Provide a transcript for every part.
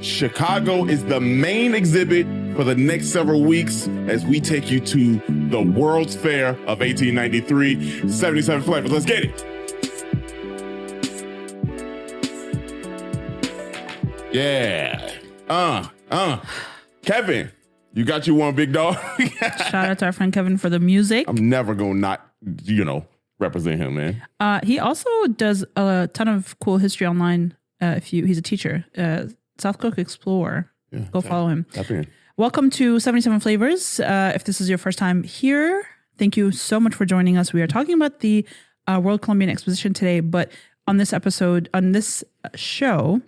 Chicago is the main exhibit for the next several weeks as we take you to the World's Fair of 1893. 77 flavors. Let's get it. Yeah. Kevin, you got you one, big dog. Shout out to our friend Kevin for the music. I'm never going to not, represent him, man. He also does a ton of cool history online. He's a teacher, South Cook Explorer. Yeah, go follow him. Welcome to 77 Flavors. If this is your first time here, thank you so much for joining us. We are talking about the World Columbian Exposition today, but on this show,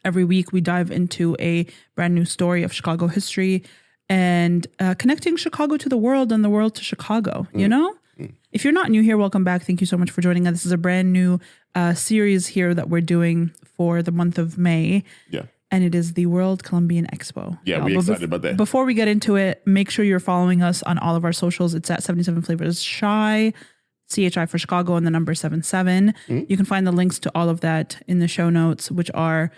every week we dive into a brand new story of Chicago history and connecting Chicago to the world and the world to Chicago, If you're not new here, welcome back. Thank you so much for joining us. This is a brand new series here that we're doing for the month of May. Yeah. And it is the World Columbian Expo. Yeah, we're excited about that. Before we get into it, make sure you're following us on all of our socials. It's at 77 Flavors Shy, CHI for Chicago, and the number 77. You can find the links to all of that in the show notes, which are,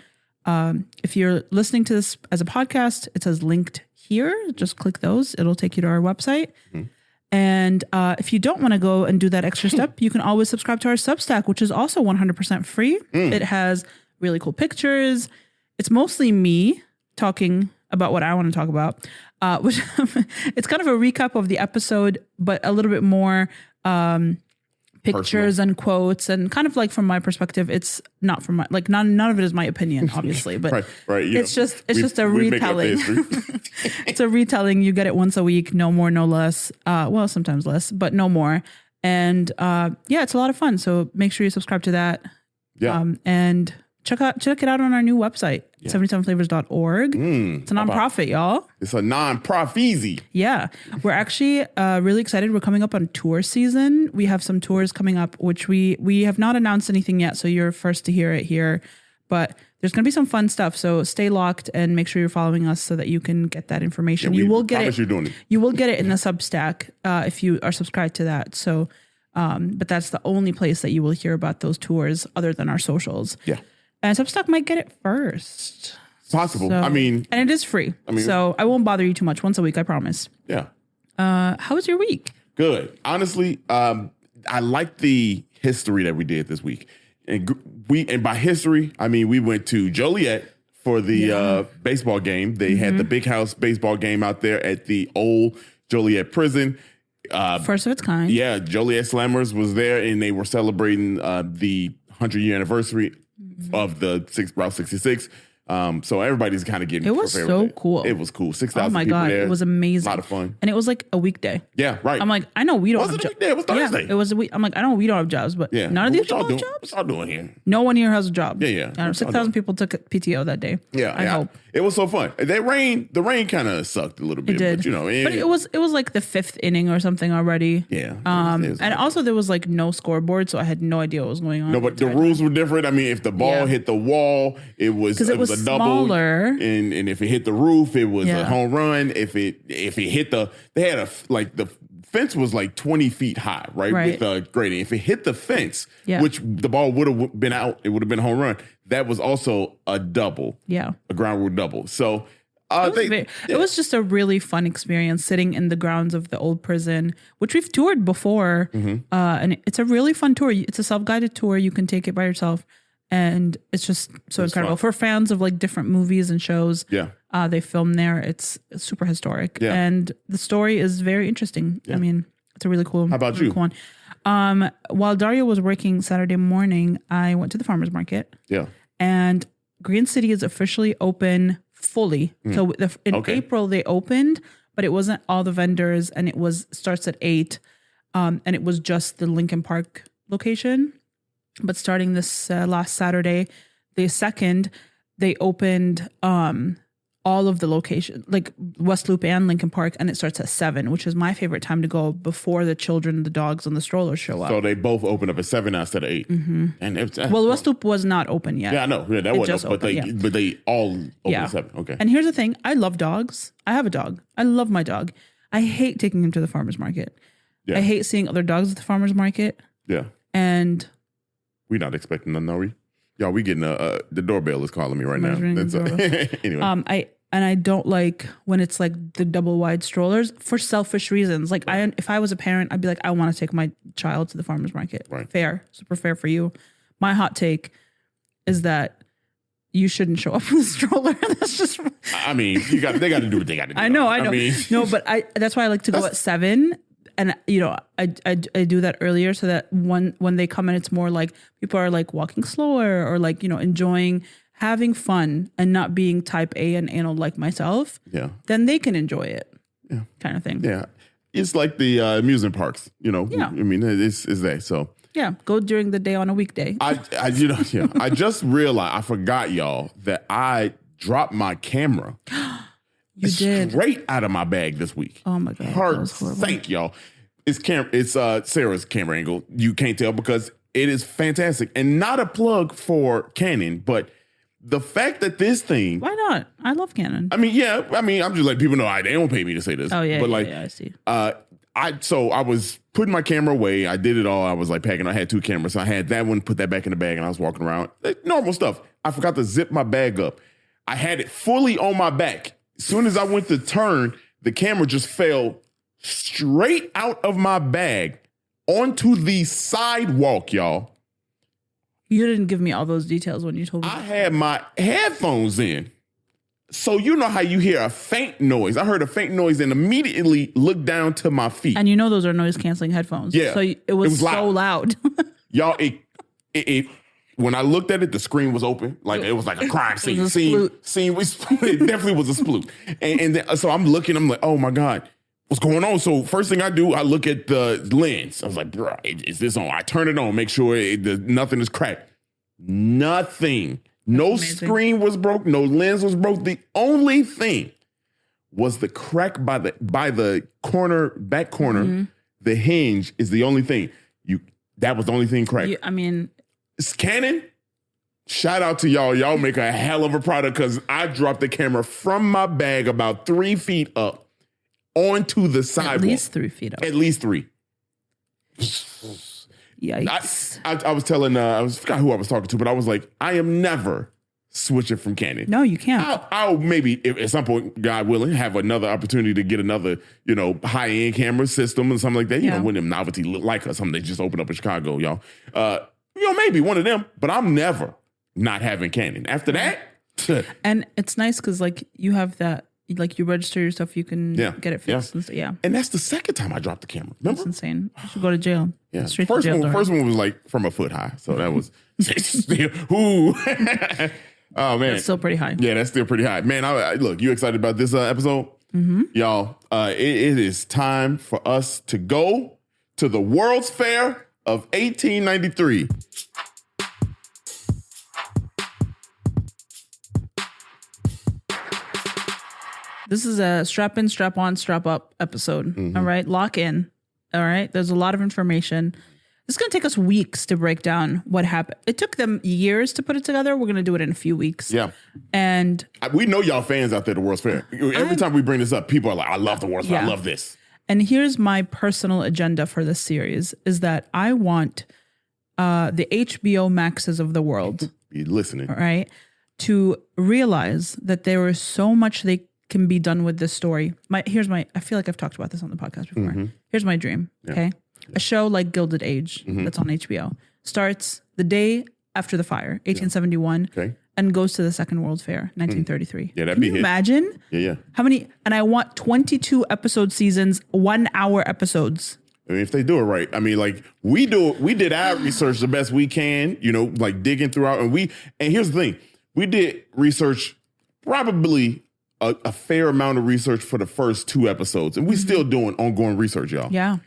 if you're listening to this as a podcast, it says linked here. Just click those. It'll take you to our website. And if you don't want to go and do that extra step, you can always subscribe to our Substack, which is also 100% free. It has really cool pictures. It's mostly me talking about what I want to talk about, which it's kind of a recap of the episode, but a little bit more pictures and quotes, and kind of like from my perspective, it's not from my, like none of it is my opinion, obviously, but right. It's just a retelling. It's a retelling. You get it once a week, no more, no less. Well, sometimes less, but no more. And it's a lot of fun. So make sure you subscribe to that. Yeah. And check it out on our new website, 77flavors.org. It's a nonprofit, y'all. It's a nonprofit easy. Yeah. We're actually really excited. We're coming up on tour season. We have some tours coming up, which we have not announced anything yet, so you're first to hear it here. But there's going to be some fun stuff, so stay locked and make sure you're following us so that you can get that information. You will get it. You're doing it. You will get it in the Substack if you are subscribed to that. So, but that's the only place that you will hear about those tours other than our socials. Yeah. And Substack might get it first. Possible. So, and it is free. So I won't bother you too much. Once a week, I promise. Yeah. How was your week? Good. Honestly, I like the history that we did this week. And by history, I mean we went to Joliet for the baseball game. They had the Big House baseball game out there at the old Joliet prison. First of its kind. Yeah, Joliet Slammers was there, and they were celebrating the 100-year anniversary of the Route 66. So everybody's kind of getting it was so cool. It was cool. 6,000 oh my people God, there. It was amazing. A lot of fun. And it was like a weekday. Yeah, right. I'm like, I know we don't have jobs. It was Thursday. Yeah, it was a week. I'm like, I know we don't have jobs, but none of these people have jobs. What y'all doing here? No one here has a job. Yeah. 6,000 people took PTO that day. Yeah. I hope. It was so fun. The rain kind of sucked a little bit. It did. But, but it was like the 5th inning or something already. Yeah. And also there was like no scoreboard, so I had no idea what was going on. No, but the rules were different. I mean, if the ball hit the wall, it was a double. Smaller. And if it hit the roof, it was a home run. If it hit they had the fence was like 20 feet high, right? With the grading. If it hit the fence, which the ball would have been out, it would have been a home run. That was also a double. Yeah. A ground rule double. So it was just a really fun experience sitting in the grounds of the old prison, which we've toured before. And it's a really fun tour. It's a self-guided tour. You can take it by yourself. And it's just so incredible. Fun. For fans of like different movies and shows, they film there. It's super historic. Yeah. And the story is very interesting. Yeah. I mean, it's a really cool How about you? Cool one. While Dario was working Saturday morning, I went to the farmer's market. Yeah. And Green City is officially open fully. So in April they opened, but it wasn't all the vendors, and it starts at 8. And it was just the Lincoln Park location. But starting this last Saturday, the 2nd, they opened all of the locations, like West Loop and Lincoln Park, and it starts at 7, which is my favorite time to go before the children, the dogs, and the strollers show up. So they both open up at 7 now instead of 8. And West Loop was not open yet. Yeah, I know. Yeah, that wasn't open, but they all open at 7. Okay. And here's the thing. I love dogs. I have a dog. I love my dog. I hate taking him to the farmer's market. Yeah. I hate seeing other dogs at the farmer's market. Yeah. And... we're not expecting none, are we? Y'all, we getting the doorbell is calling me right now. That's anyway. I don't like when it's like the double wide strollers for selfish reasons. Like if I was a parent, I'd be like, I want to take my child to the farmer's market. Right. Fair, super fair for you. My hot take is that you shouldn't show up with a stroller. That's just. I mean, they got to do what they got to do. I know. mean, no, but that's why I like to go at 7. And, I do that earlier so that when they come in, it's more like people are like walking slower or like, enjoying having fun and not being type A and anal like myself. Yeah. Then they can enjoy it. Yeah. Kind of thing. Yeah. It's like the amusement parks, Yeah. I mean, it's that. So. Yeah. Go during the day on a weekday. I just realized, I forgot, y'all, that I dropped my camera. You did. Straight out of my bag this week. Oh my God. Her sake, y'all. It's Sarah's camera angle. You can't tell because it is fantastic. And not a plug for Canon, but the fact that this thing. Why not? I love Canon. I mean, yeah. I mean, I'm just letting people know they don't pay me to say this. Oh yeah. But I see. So I was putting my camera away. I did it all. I was like packing. I had 2 cameras. So I had that one, put that back in the bag, and I was walking around. Normal stuff. I forgot to zip my bag up. I had it fully on my back. As soon as I went to turn, the camera just fell straight out of my bag onto the sidewalk, y'all. You didn't give me all those details when you told me. I had my headphones in. So you know how you hear a faint noise. I heard a faint noise and immediately looked down to my feet. And those are noise canceling headphones. Yeah. So it was so loud. Y'all, it when I looked at it, the screen was open. Like it was like a crime scene. It definitely was a sploot. And then, so I'm looking, I'm like, oh my God, what's going on? So first thing I do, I look at the lens. I was like, bro, is this on? I turn it on, make sure nothing is cracked. Nothing. No screen was broke. No lens was broke. The only thing was the crack by the back corner. Mm-hmm. The hinge is the only thing. That was the only thing cracked. It's Canon. Shout out to y'all. Y'all make a hell of a product because I dropped the camera from my bag about 3 feet up onto the sidewalk. At least 3 feet up. At least 3. Yikes. I was telling, I forgot who I was talking to, but I was like, I am never switching from Canon. No, you can't. I'll maybe, if at some point, God willing, have another opportunity to get another, high-end camera system and something like that. When them novelty look like us, something they just opened up in Chicago, y'all. Maybe one of them, but I'm never not having Canon. After that. And it's nice because, like, you have that, like, you register your stuff, you can get it fixed. Yeah. And that's the second time I dropped the camera. Remember? That's insane. You should go to jail. Yeah. Straight first to jail. First one was like from a foot high. So that was, ooh. Oh, man. That's still pretty high. Yeah, that's still pretty high. Man, look, you excited about this episode? Mm-hmm. Y'all, it is time for us to go to the World's Fair of 1893. This is a strap in, strap on, strap up episode. Mm-hmm. All right. Lock in. All right. There's a lot of information. It's going to take us weeks to break down what happened. It took them years to put it together. We're going to do it in a few weeks. Yeah. And we know y'all fans out there at the World's Fair. Every time we bring this up, people are like, I love the World's Fair. I love this. And here's my personal agenda for this series is that I want the HBO Maxes of the world. Be listening. All right. To realize that there is so much they can be done with this story. I feel like I've talked about this on the podcast before. Mm-hmm. Here's my dream. Yeah. Okay. A show like Gilded Age that's on HBO starts the day after the fire, 1871, and goes to the Second World Fair, 1933. Yeah, that'd Can be you imagine? Yeah. How many? And I want 22 episode seasons, 1 hour episodes. I mean, if they do it right, I mean, like we did our research the best we can, like digging throughout, and here's the thing, we did research probably a fair amount of research for the first 2 episodes, and we still doing ongoing research, y'all. Yeah.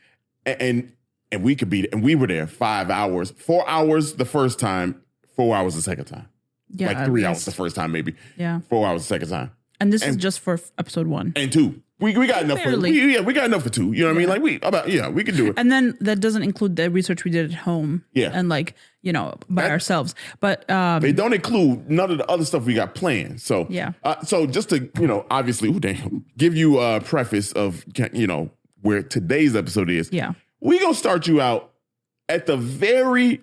And we could be, and we were there 5 hours, 4 hours the first time, 4 hours the second time. Yeah. Like 3 hours the first time, maybe. Yeah. 4 hours the second time. And this is just for episode 1 and 2. We got enough for we got enough for 2. You know what I mean? Like we can do it. And then that doesn't include the research we did at home. Yeah. And by ourselves. But they don't include none of the other stuff we got planned. So so just to obviously give you a preface of where today's episode is. Yeah. We're gonna start you out at the very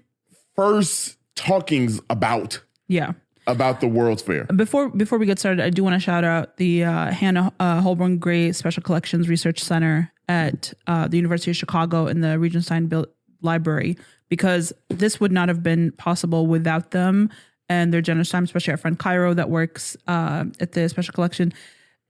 first talkings about the World's Fair. Before we get started, I do want to shout out the Hannah Holborn Gray Special Collections Research Center at the University of Chicago in the Regenstein Library, because this would not have been possible without them and their generous time, especially our friend Cairo that works at the special collection.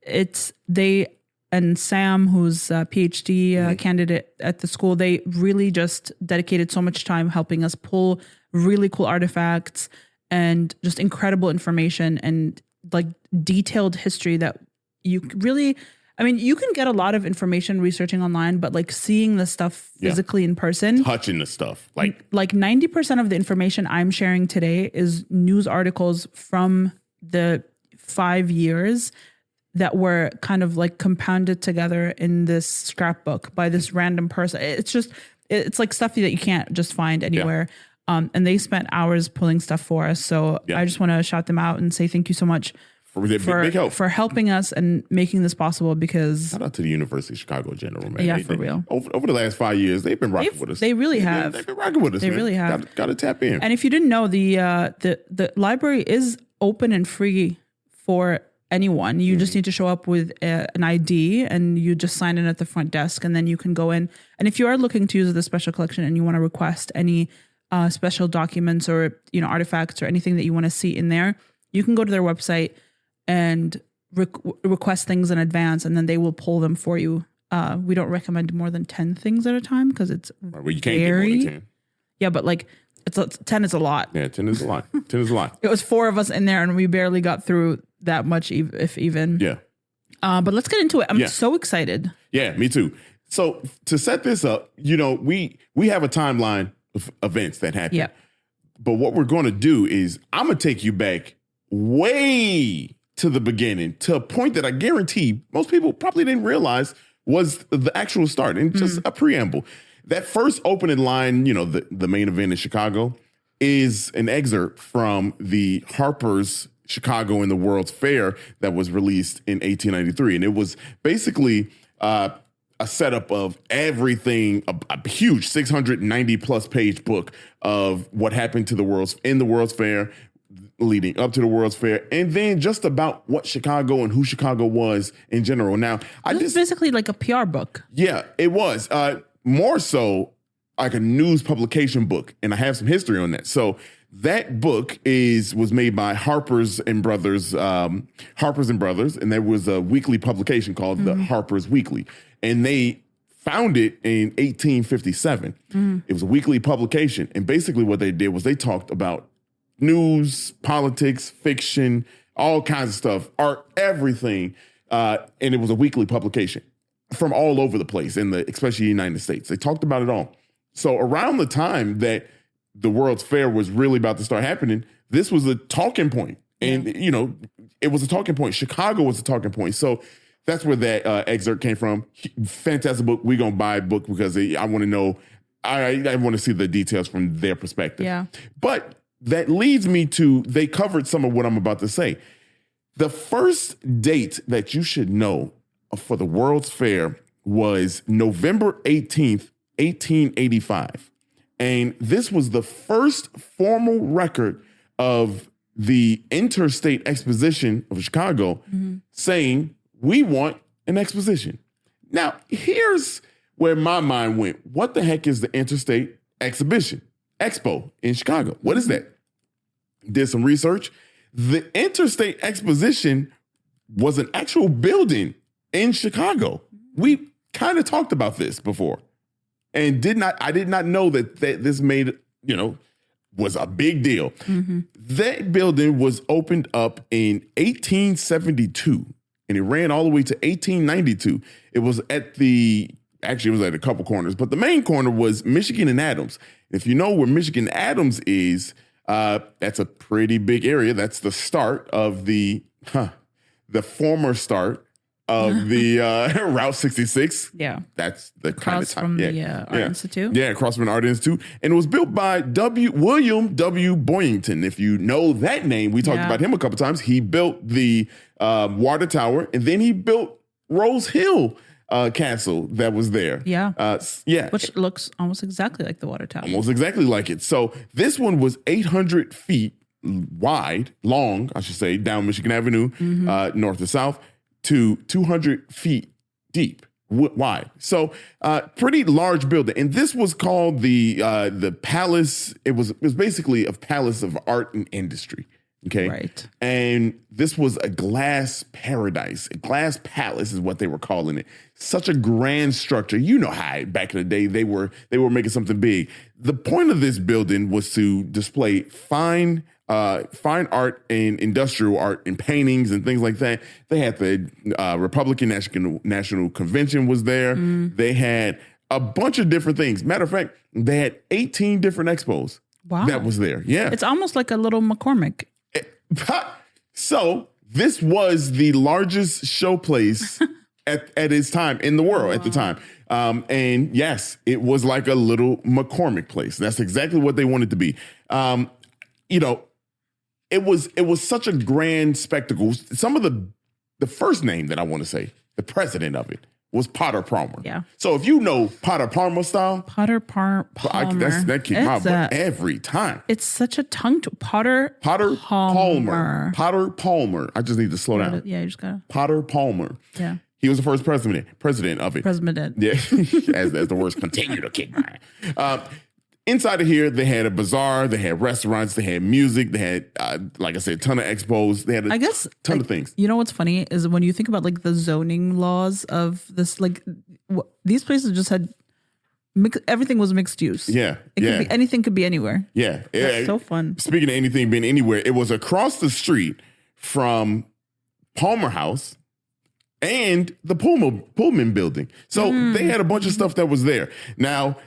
It's they and Sam, who's a PhD candidate at the school, they really just dedicated so much time helping us pull really cool artifacts and just incredible information and like detailed history that you really, I mean, you can get a lot of information researching online, but like seeing the stuff physically in person, touching the stuff, like 90% of the information I'm sharing today is news articles from the 5 years that were kind of like compounded together in this scrapbook by this random person. It's like stuff that you can't just find anywhere. Yeah. And they spent hours pulling stuff for us. So I just want to shout them out and say thank you so much for helping us and making this possible, because shout out to the University of Chicago General, man. Yeah, for real. Over the last 5 years, they've been rocking with us. They really have. They've been rocking with us. They really have. Got to tap in. And if you didn't know, the library is open and free for anyone. You just need to show up with an ID and you just sign in at the front desk, and then you can go in. And if you are looking to use the special collection and you want to request any special documents or artifacts or anything that you want to see in there, you can go to their website and request things in advance, and then they will pull them for you. We don't recommend more than 10 things at a time because it's you can't get more than 10. Yeah, but like 10 is a lot. Yeah, 10 is a lot. 10 is a lot. It was 4 of us in there, and we barely got through that much, if even. Yeah. But let's get into it. I'm so excited. Yeah, me too. So to set this up, we have a timeline of events that happen. Yeah. But what we're going to do is I'm going to take you back way to the beginning, to a point that I guarantee most people probably didn't realize was the actual start. And just a preamble. That first opening line, the main event in Chicago, is an excerpt from the Harper's Chicago and the World's Fair that was released in 1893. And it was basically a setup of everything, a huge 690 plus page book of what happened to the World's Fair, leading up to the World's Fair, and then just about what Chicago and who Chicago was in general. Now, this is basically like a PR book. Yeah, it was more so like a news publication book, and I have some history on that. So that book was made by Harper's and Brothers, and there was a weekly publication called the Harper's Weekly, and they founded in 1857. It was a weekly publication, and basically what they did was they talked about news, politics, fiction, all kinds of stuff, art, everything, and it was a weekly publication from all over the place, especially the United States. They talked about it all. So around the time that the World's Fair was really about to start happening, this was a talking point. And, it was a talking point. Chicago was a talking point. So that's where that excerpt came from. Fantastic book. We're going to buy a book because I want to know, I want to see the details from their perspective. Yeah. But that leads me to, they covered some of what I'm about to say. The first date that you should know for the World's Fair was November 18th, 1885. And this was the first formal record of the Interstate Exposition of Chicago saying, we want an exposition. Now, here's where my mind went. What the heck is the Interstate Exhibition? Expo in Chicago. What is that? Did some research. The Interstate Exposition was an actual building in Chicago. We kind of talked about this before. And I did not know that this made, was a big deal. That building was opened up in 1872 and it ran all the way to 1892. It was at a couple corners, but the main corner was Michigan and Adams. If you know where Michigan and Adams is, that's a pretty big area. That's the start of the former start of the Route 66. Yeah. That's the across kind of time. From the Art Institute. Yeah, across from the Art Institute. And it was built by William W. Boyington. If you know that name, we talked about him a couple times. He built the Water Tower, and then he built Rose Hill castle that was there. Yeah. Yeah. Which looks almost exactly like the water tower. Almost exactly like it. So this one was 800 feet long, I should say, down Michigan Avenue, north to south, to 200 feet deep. Wide. So pretty large building. And this was called the Palace. It was basically a palace of art and industry. Okay. Right. And this was a glass paradise. A glass palace is what they were calling it. Such a grand structure. You know how back in the day they were making something big. The point of this building was to display fine art and industrial art and paintings and things like that. They had the Republican National Convention was there. They had a bunch of different things. Matter of fact, they had 18 different expos. Wow. That was there. Yeah. It's almost like a little McCormick. So this was the largest showplace at its time in the world at the time. And yes, it was like a little McCormick place. That's exactly what they wanted to be. It was such a grand spectacle. Some of the first name that I want to say, the president of it, was Potter Palmer. Yeah. So if you know Potter Palmer style, Palmer. That keeps my butt every time. It's such a tongue Potter Palmer. Potter Palmer. I just need to slow down. Yeah, you just gotta. Potter Palmer. Yeah. He was the first president of it. President. Yeah. as the words continue to kick my. Inside of here, they had a bazaar, they had restaurants, they had music, they had, like I said, a ton of expos. They had a ton of things. You know what's funny is when you think about like the zoning laws of this, like these places just had, everything was mixed use. Yeah. Anything could be anywhere. Yeah. That's so fun. Speaking of anything being anywhere, it was across the street from Palmer House and the Pullman building. So they had a bunch of stuff that was there. Now,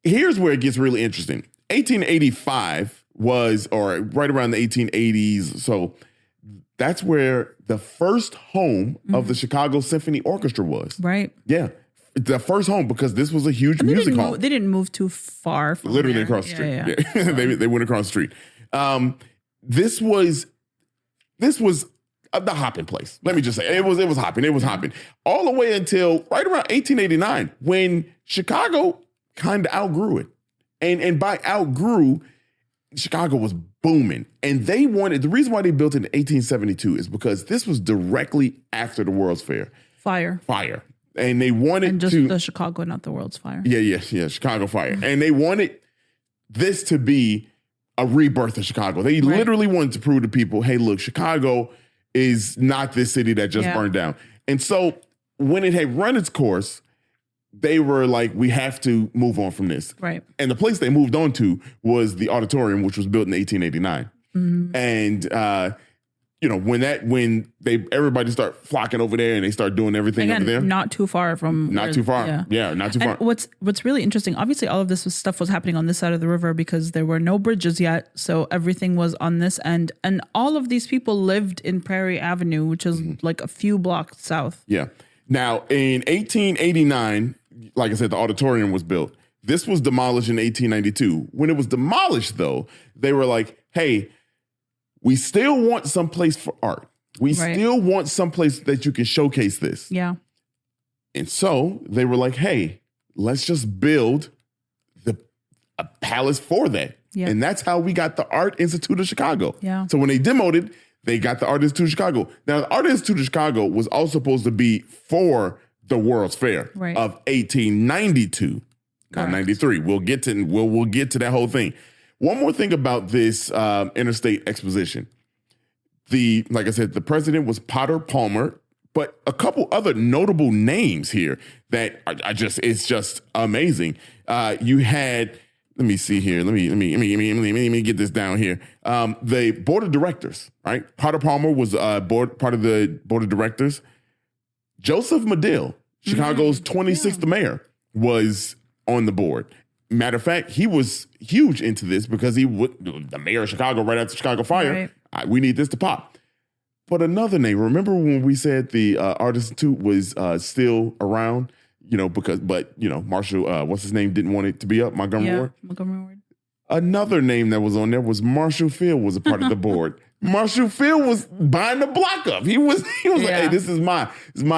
here's where it gets really interesting. 1885 was, or right around the 1880s. So that's where the first home of the Chicago Symphony Orchestra was. Right. Yeah. The first home, because this was a huge music hall. They didn't move too far from literally there. Across the street. Yeah. They went across the street. This was the hopping place. Let me just say, it was hopping. It was hopping all the way until right around 1889 when Chicago kind of outgrew it. And by outgrew, Chicago was booming. And they wanted, the reason why they built it in 1872 is because this was directly after the World's Fair. Fire. And they wanted the Chicago, not the World's Fire. Yeah, Chicago Fire. And they wanted this to be a rebirth of Chicago. They literally wanted to prove to people, hey, look, Chicago is not this city that just burned down. And so when it had run its course, they were like, we have to move on from this. Right. And the place they moved on to was the auditorium, which was built in 1889. And, when everybody start flocking over there and they start doing everything over there. Not too far from. Not too far. Yeah, not too far. What's really interesting, obviously all of this stuff was happening on this side of the river because there were no bridges yet. So everything was on this end. And all of these people lived in Prairie Avenue, which is like a few blocks south. Yeah. Now, in 1889, like I said, the auditorium was built. This was demolished in 1892. When it was demolished, though, they were like, hey, we still want some place for art. We still want some place that you can showcase this. Yeah. And so they were like, hey, let's just build a palace for that. Yeah. And that's how we got the Art Institute of Chicago. Yeah. So when they demoed it, they got the Art Institute of Chicago. Now, the Art Institute of Chicago was all supposed to be for the World's Fair of 1892, not 93. We'll get to that whole thing. One more thing about this interstate exposition. Like I said, the president was Potter Palmer, but a couple other notable names here that it's just amazing. You had, let me see here. Let me get this down here. The board of directors, right? Potter Palmer was part of the board of directors. Joseph Medill, Chicago's 26th mayor, was on the board. Matter of fact, he was huge into this because the mayor of Chicago right after the Chicago fire. Right. We need this to pop. But another name, remember when we said the Art Institute was still around? But Marshall, what's his name, didn't want it to be up, Montgomery Ward. Montgomery Ward. Another name that was on there was Marshall Field was a part of the board. Marshall Field was buying the block up. He was like, hey, this is my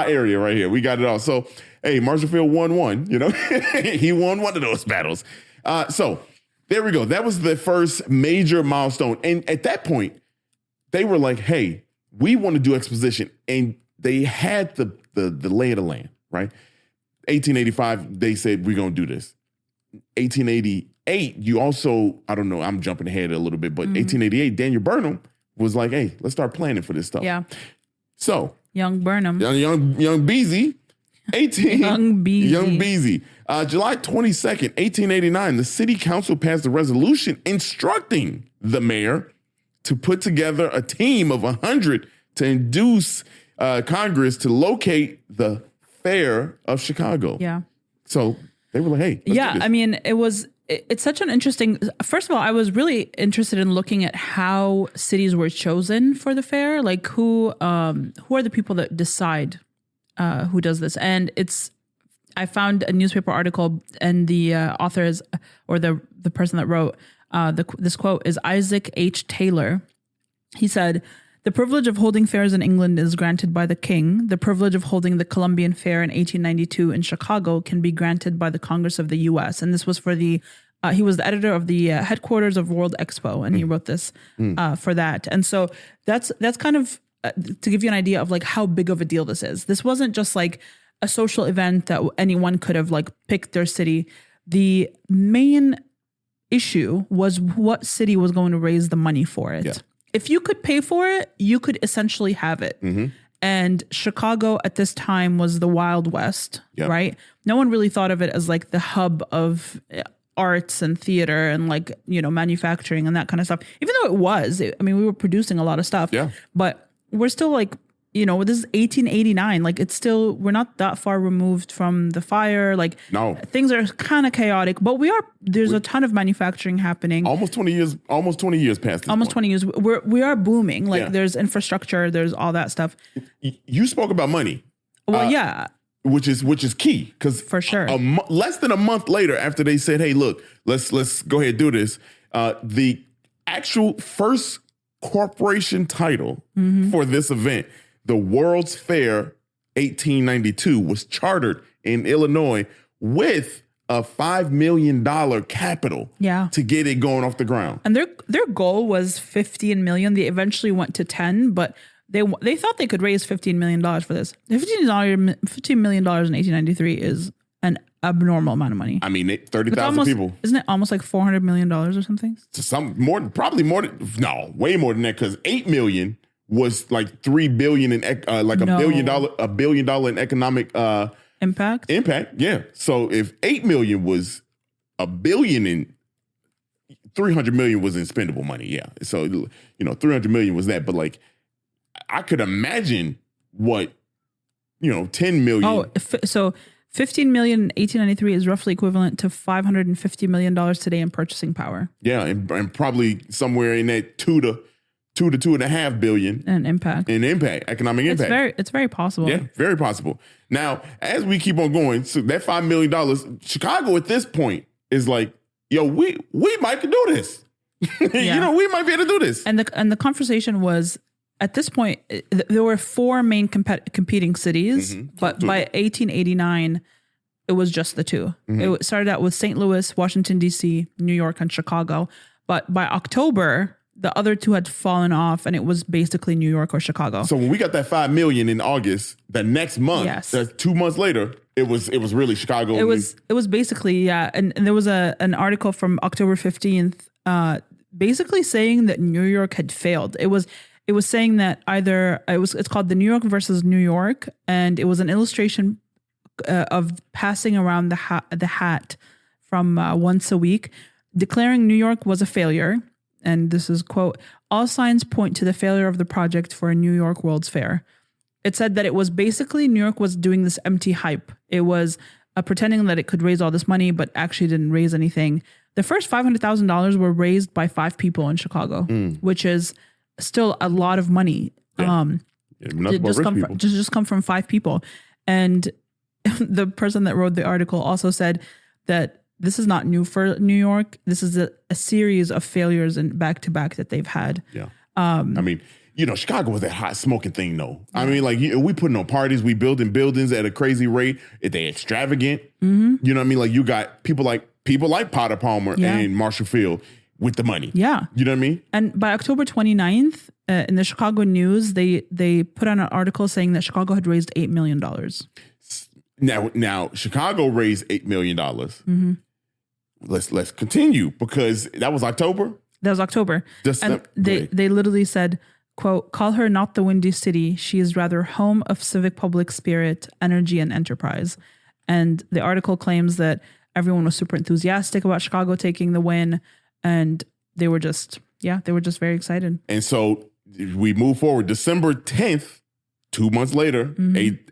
area right here. We got it all. So hey, Marshallfield won one, he won one of those battles. So there we go. That was the first major milestone. And at that point, they were like, hey, we want to do Exposition. And they had the lay of the land, right? 1885, they said, we're going to do this. 1888, you also, I don't know, I'm jumping ahead a little bit, but 1888, Daniel Burnham was like, hey, let's start planning for this stuff. Yeah. So. Young Burnham. Young Beezy. Young Beezy. July 22nd, 1889, the city council passed a resolution instructing the mayor to put together a team of 100 to induce Congress to locate the Fair of Chicago. Yeah. So they were like, hey, I mean, it's such an interesting, first of all, I was really interested in looking at how cities were chosen for the fair. Like who are the people that decide who does this? And I found a newspaper article, and the author is, or the person that wrote this quote is Isaac H. Taylor. He said, "The privilege of holding fairs in England is granted by the king. The privilege of holding the Columbian Fair in 1892 in Chicago can be granted by the Congress of the U.S." And this was for he was the editor of the headquarters of World Expo, and he wrote this for that. And so that's kind of to give you an idea of like how big of a deal this is. This wasn't just like a social event that anyone could have like picked their city. The main issue was what city was going to raise the money for it. Yeah. If you could pay for it, you could essentially have it. Mm-hmm. And Chicago at this time was the Wild West, right? No one really thought of it as like the hub of arts and theater and like, manufacturing and that kind of stuff. Even though it was, we were producing a lot of stuff, but we're still like, this is 1889. Like it's still, we're not that far removed from the fire. Like things are kind of chaotic, but there's a ton of manufacturing happening. Almost 20 years past this Almost point. 20 years. We are booming. Like there's infrastructure, there's all that stuff. You spoke about money. Well, yeah. Which is key, because for sure, less than a month later, after they said, "Hey, look, let's go ahead and do this," the actual first corporation title for this event, the World's Fair 1892, was chartered in Illinois with a $5 million capital to get it going off the ground. And their goal was $15 million. They eventually went to 10, but they thought they could raise $15 million for this. $15 million in 1893 is an abnormal amount of money. 30,000 people. Isn't it almost like $400 million or something? Way more than that, because $8 million was like $3 billion in $1 billion in economic impact. Yeah. So if $8 million was $1 billion in, 300 million was in spendable money. Yeah. So 300 million was that, but like I could imagine what 10 million. Oh, so 15 million in 1893 is roughly equivalent to $550 million today in purchasing power. Yeah, and probably somewhere in that 2 to 2.5 billion in impact. Economic impact. It's very possible. Yeah, very possible. Now, as we keep on going, so that $5 million, Chicago at this point is like, yo, we might could do this. We might be able to do this. And the conversation was, at this point, there were 4 main competing cities, but by 1889, it was just the 2. It started out with St. Louis, Washington, D.C., New York, and Chicago. But by October, the other 2 had fallen off, and it was basically New York or Chicago. So when we got that $5 million in August, the next month, 2 months later, it was really Chicago. It was basically, and there was an article from October 15th, basically saying that New York had failed. It was saying that it's called the New York versus New York, and it was an illustration of passing around the hat from once a week, declaring New York was a failure. And this is, quote, "All signs point to the failure of the project for a New York World's Fair." It said that it was basically New York was doing this empty hype. It was pretending that it could raise all this money, but actually didn't raise anything. The first $500,000 were raised by 5 people in Chicago, which is still a lot of money. Just come from 5 people. And the person that wrote the article also said that this is not new for New York. This is a series of failures and back to back that they've had. Yeah. Chicago was that hot smoking thing, though. Yeah. I mean, like, we putting on parties, we building buildings at a crazy rate. They extravagant. Mm-hmm. You know what I mean? Like, you got people like Potter Palmer and Marshall Field with the money. Yeah. You know what I mean? And by October 29th, in the Chicago News, they put out an article saying that Chicago had raised $8 million. Now Chicago raised $8 million. Mm-hmm. Let's continue, because that was October. That was October. And they literally said, quote, "Call her not the Windy City. She is rather home of civic public spirit, energy, and enterprise." And the article claims that everyone was super enthusiastic about Chicago taking the win. And they were just very excited. And so we move forward. December 10th, 2 months later,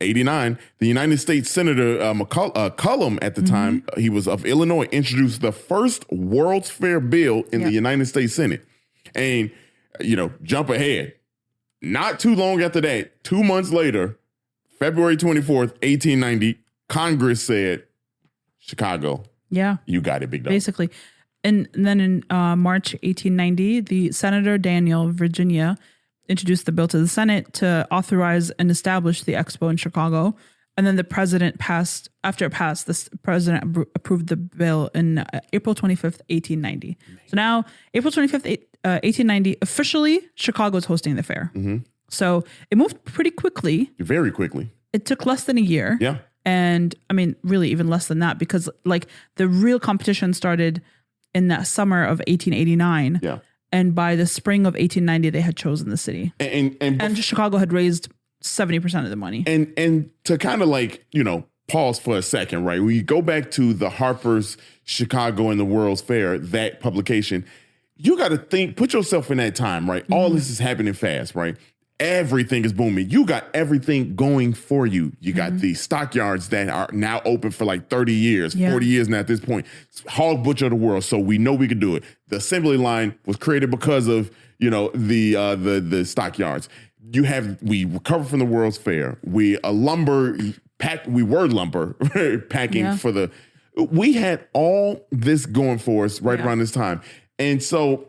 89, the United States Senator McCollum at the time, he was of Illinois, introduced the first World's Fair bill in the United States Senate. And, jump ahead. Not too long after that, 2 months later, February 24th, 1890, Congress said, Chicago, you got it, big dog. Basically. And then in March 1890, the Senator Daniel of Virginia introduced the bill to the Senate to authorize and establish the expo in Chicago. And then the president the president approved the bill in April 25th, 1890. So now, April 25th, 1890, officially, Chicago is hosting the fair. Mm-hmm. So it moved pretty quickly. Very quickly. It took less than a year. Yeah. And I mean, really even less than that, because like the real competition started in that summer of 1889. Yeah. And by the spring of 1890, they had chosen the city. And Chicago had raised 70% of the money. And to kind of like, pause for a second, right? When you go back to the Harper's Chicago and the World's Fair, that publication, you got to put yourself in that time, right? Mm-hmm. All this is happening fast, right? Everything is booming. You got everything going for you. You got these stockyards that are now open for like 30 years, 40 years now at this point. Hog butcher of the world. So we know we can do it. The assembly line was created because of, the stockyards. We recovered from the World's Fair. We were lumber packing for we had all this going for us right around this time. And so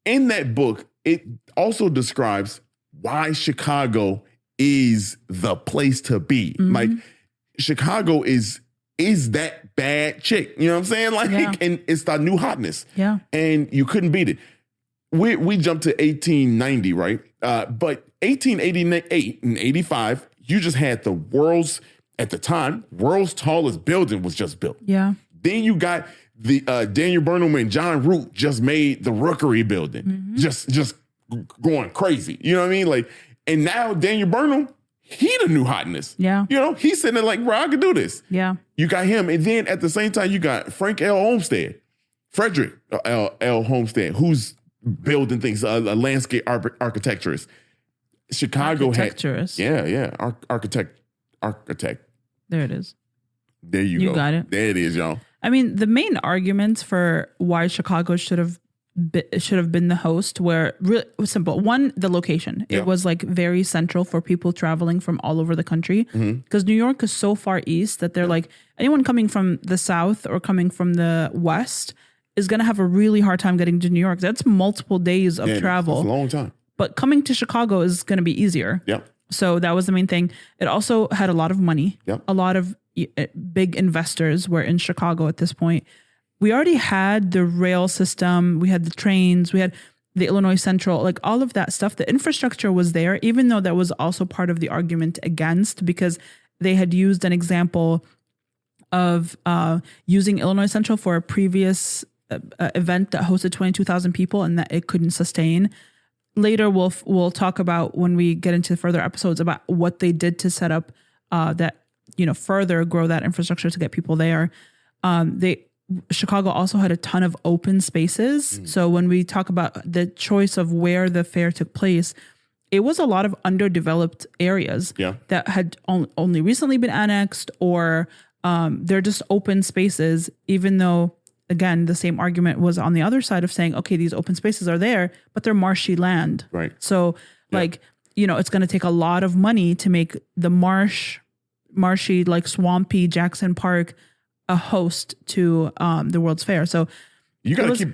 in that book, it also describes why Chicago is the place to be. Mm-hmm. Like, Chicago is that bad chick. You know what I'm saying? Like, and it's the new hotness. Yeah. And you couldn't beat it. We jumped to 1890, right? But 1888 and 85, you just had the world's tallest building was just built. Yeah. Then you got the Daniel Burnham and John Root just made the Rookery building. Mm-hmm. Just going crazy. You know what I mean? Like, and now Daniel Burnham, he the new hotness. Yeah. He's sitting there like, bro, I can do this. Yeah. You got him. And then at the same time, you got Frederick L. Homestead, who's building things, a landscape architecturist. Chicago architecturist. Architect. There it is. There you go. You got it. There it is, y'all. I mean, the main arguments for why Chicago should have been the host were really simple. One, the location. It was like very central for people traveling from all over the country, because New York is so far east that they're like, anyone coming from the south or coming from the west is going to have a really hard time getting to New York. That's multiple days of travel. It's a long time. But coming to Chicago is going to be easier. Yeah. So that was the main thing. It also had a lot of money. Yeah. A lot of big investors were in Chicago at this point. We already had the rail system. We had the trains. We had the Illinois Central, like all of that stuff. The infrastructure was there, even though that was also part of the argument against, because they had used an example of using Illinois Central for a previous event that hosted 22,000 people and that it couldn't sustain. Later, we'll talk about, when we get into further episodes, about what they did to set up that, further grow that infrastructure to get people there. Chicago also had a ton of open spaces. So when we talk about the choice of where the fair took place, it was a lot of underdeveloped areas that had only recently been annexed, or they're just open spaces, even though, again, the same argument was on the other side of saying, okay, these open spaces are there, but they're marshy land. Right. So it's going to take a lot of money to make the marshy, like swampy Jackson Park a host to the World's Fair. So you got to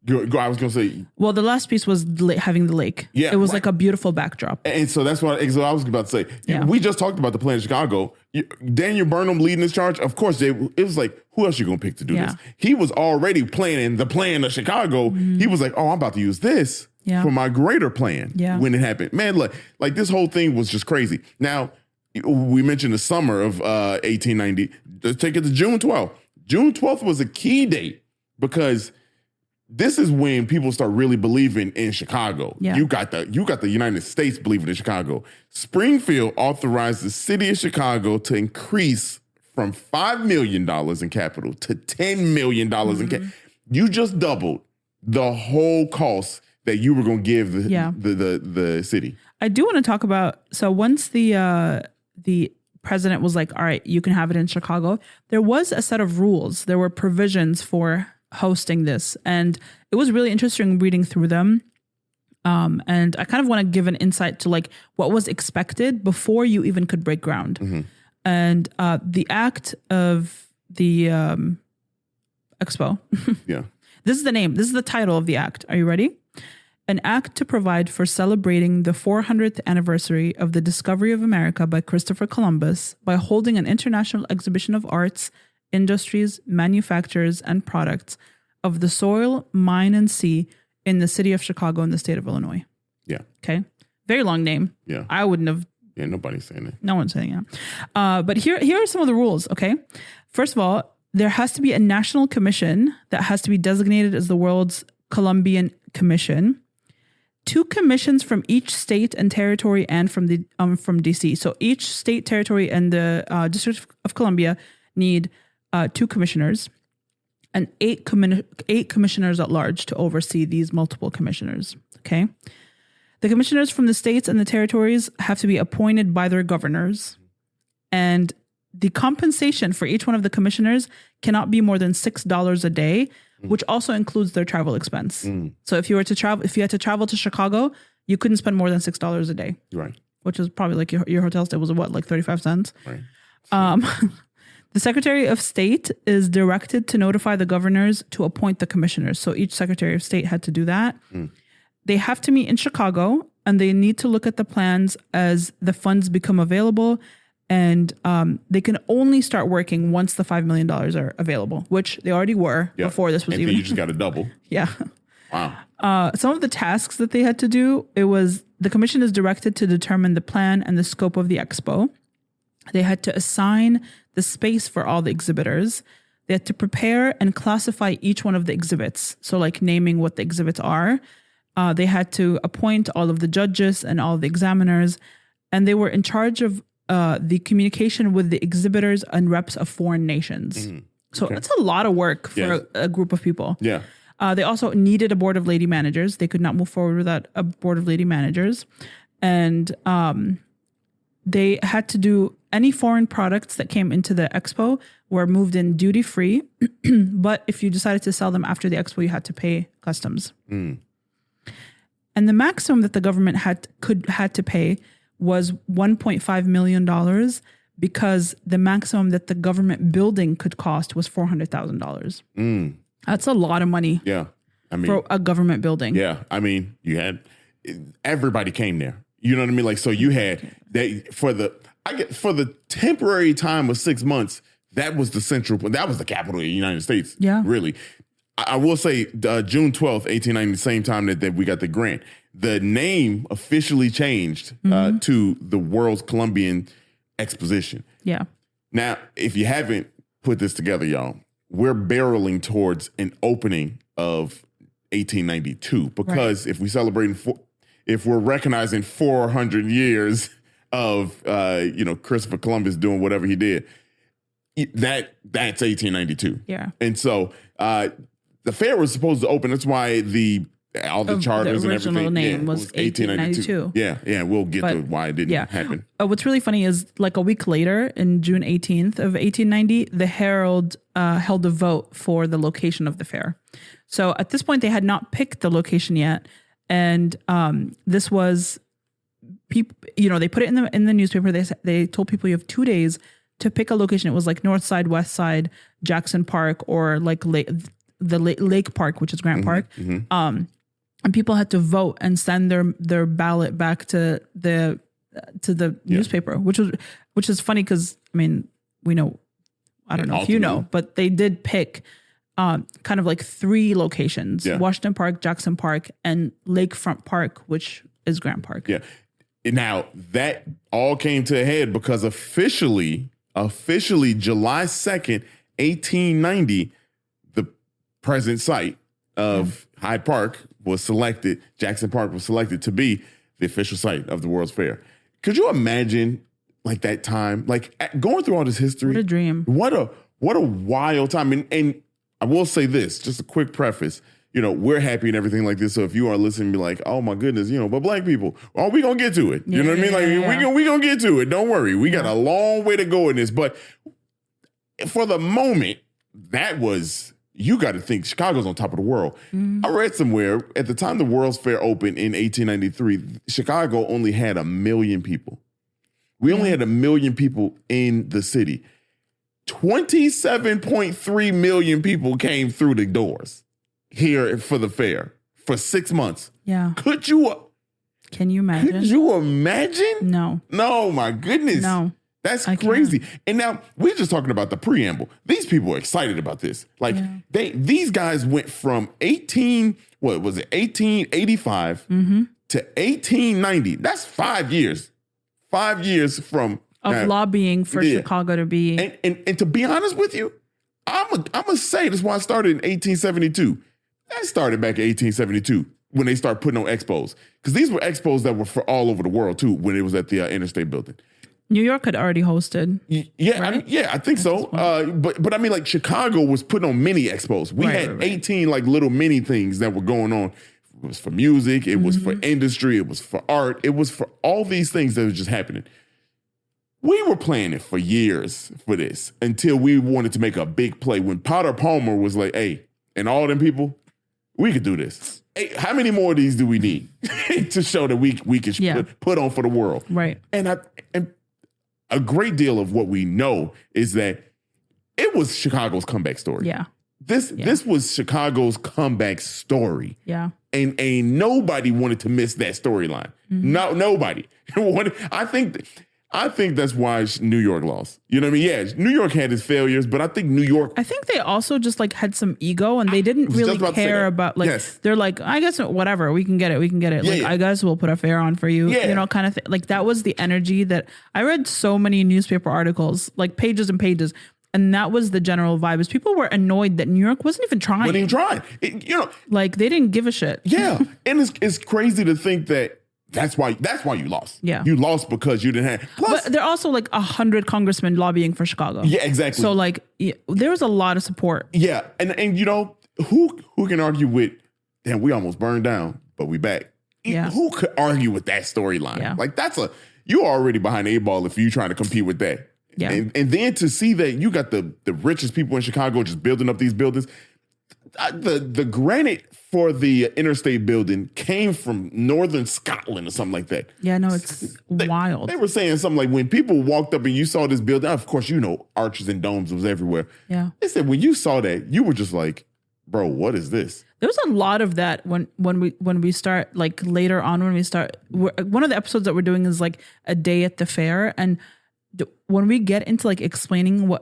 I was going to say. Well, the last piece was having the lake. Yeah. It was like a beautiful backdrop. And so that's what I was about to say. Yeah. We just talked about the plan in Chicago. Daniel Burnham leading this charge. Of course, it was like, who else you going to pick to do this? He was already planning the plan of Chicago. Mm-hmm. He was like, oh, I'm about to use this for my greater plan when it happened. Man, look, like this whole thing was just crazy. Now, we mentioned the summer of 1890. Let's take it to June 12th. June 12th was a key date because this is when people start really believing in Chicago. Yeah. You got the United States believing in Chicago. Springfield authorized the city of Chicago to increase from $5 million in capital to $10 million in capital. You just doubled the whole cost that you were going to give the city. I do want to talk about, so once the president was like, all right, you can have it in Chicago, there was a set of rules. There were provisions for hosting this. And it was really interesting reading through them. And I kind of want to give an insight to like what was expected before you even could break ground. Mm-hmm. And the act of the Expo. Yeah. This is the name. This is the title of the act. Are you ready? An act to provide for celebrating the 400th anniversary of the discovery of America by Christopher Columbus by holding an international exhibition of arts, industries, manufacturers, and products of the soil, mine, and sea in the city of Chicago in the state of Illinois. Yeah. Okay. Very long name. Yeah. I wouldn't have. Yeah, nobody's saying it. No one's saying it. But here are some of the rules, okay? First of all, there has to be a national commission that has to be designated as the world's Columbian Commission. 2 commissions from each state and territory and from DC. So each state, territory, and the District of Columbia need 2 commissioners and 8 commissioners at large to oversee these multiple commissioners. Okay. The commissioners from the states and the territories have to be appointed by their governors, and the compensation for each one of the commissioners cannot be more than $6 a day, which also includes their travel expense. Mm. So if you had to travel to Chicago, you couldn't spend more than $6 a day. Right. Which is probably like your hotel stay was what, like 35 cents? Right. The Secretary of State is directed to notify the governors to appoint the commissioners. So each Secretary of State had to do that. Mm. They have to meet in Chicago, and they need to look at the plans as the funds become available. And they can only start working once the $5 million are available, which they already were before this was and even. You just got to double. Yeah. Wow. Some of the tasks that they had to do, it was the commission is directed to determine the plan and the scope of the expo. They had to assign the space for all the exhibitors. They had to prepare and classify each one of the exhibits. So like naming what the exhibits are. They had to appoint all of the judges and all of the examiners. And they were in charge of the communication with the exhibitors and reps of foreign nations. Mm-hmm. So that's a lot of work for a group of people. Yeah. They also needed a board of lady managers. They could not move forward without a board of lady managers. And they had to do any foreign products that came into the expo were moved in duty free. But if you decided to sell them after the expo, you had to pay customs. Mm. And the maximum that the government had to pay was $1.5 million because the maximum that the government building could cost was $400,000. Mm. That's a lot of money. Yeah. I mean, for a government building. Yeah. I mean, everybody came there. You know what I mean? Like, so you had for the temporary time of 6 months, that was the capital of the United States. Yeah. Really. I will say June 12th, 1890, the same time that we got the grant, the name officially changed to the World's Columbian Exposition. Yeah. Now, if you haven't put this together, y'all, we're barreling towards an opening of 1892 because if we're recognizing 400 years of Christopher Columbus doing whatever he did, that's 1892. Yeah. And so the fair was supposed to open. That's why all the charters and everything. The original name was 1892. Yeah. We'll get to why it didn't happen. What's really funny is like a week later, in June 18th of 1890, the Herald held a vote for the location of the fair. So at this point, they had not picked the location yet. And this was, people, they put it in the newspaper. They told people you have 2 days to pick a location. It was like North Side, West Side, Jackson Park, or like the Lake Park, which is Grant Park. And people had to vote and send their ballot back to the newspaper, which is funny because I mean we know, I don't know if you know, but they did pick kind of like 3 locations: Washington Park, Jackson Park, and Lakefront Park, which is Grant Park. Yeah. Now that all came to a head because officially July 2nd, 1890, the present site of Hyde Park was selected. Jackson Park was selected to be the official site of the World's Fair. Could you imagine like that time, like going through all this history? What a dream. What a wild time. And I will say this, just a quick preface. You know, we're happy and everything like this. So if you are listening, be like, oh my goodness, you know, but black people, oh, we gonna get to it. You know what I mean? Like we gonna get to it. Don't worry. We got a long way to go in this. But for the moment, you got to think Chicago's on top of the world. I read somewhere at the time the World's Fair opened in 1893, Chicago only had 1 million people. We only had 1 million people in the city. 27.3 million people came through the doors here for the fair for 6 months. Yeah. Can you imagine? Could you imagine? No, my goodness. No. That's crazy. And now we're just talking about the preamble. These people are excited about this. Like these guys went from 1885 to 1890. That's 5 years. 5 years from lobbying for Chicago to be. And to be honest with you, I'm gonna say this is why I started in 1872. That started back in 1872 when they started putting on expos. Because these were expos that were for all over the world too when it was at the Interstate Building. New York had already hosted. Yeah, right? I think so. But I mean, like Chicago was putting on mini expos. We had 18 like little mini things that were going on. It was for music. It was for industry. It was for art. It was for all these things that was just happening. We were planning for years for this until we wanted to make a big play. When Potter Palmer was like, hey, and all them people, we could do this. Hey, how many more of these do we need to show that we can put on for the world? Right. And a great deal of what we know is that it was Chicago's comeback story. Yeah. This was Chicago's comeback story. Yeah. And ain't nobody wanted to miss that storyline. No, nobody. I think that's why New York lost. You know what I mean? Yeah, New York had its failures, but I think New York... I think they also just like had some ego and they didn't really care about like, they're like, I guess whatever, we can get it. Yeah, I guess we'll put a fair on for you, you know, kind of thing. Like that was the energy that I read so many newspaper articles, like pages and pages. And that was the general vibe is people were annoyed that New York wasn't even trying. Like they didn't give a shit. Yeah. And it's crazy to think that that's why you lost. Yeah. You lost because you didn't have. Plus, but there are also like 100 congressmen lobbying for Chicago. Yeah, exactly. So like there was a lot of support. Yeah. And you know, who can argue with, damn, we almost burned down, but we back. Yeah. Who could argue with that storyline? Yeah. Like you're already behind the 8 ball if you're trying to compete with that. Yeah. And then to see that you got the richest people in Chicago just building up these buildings. The granite for the Interstate Building came from northern Scotland or something like that. Yeah, no, it's wild. They were saying something like when people walked up and you saw this building, of course, you know, arches and domes was everywhere. Yeah. They said when you saw that, you were just like, bro, what is this? There was a lot of that when we start, like later on when we start. One of the episodes that we're doing is like a day at the fair. And when we get into like explaining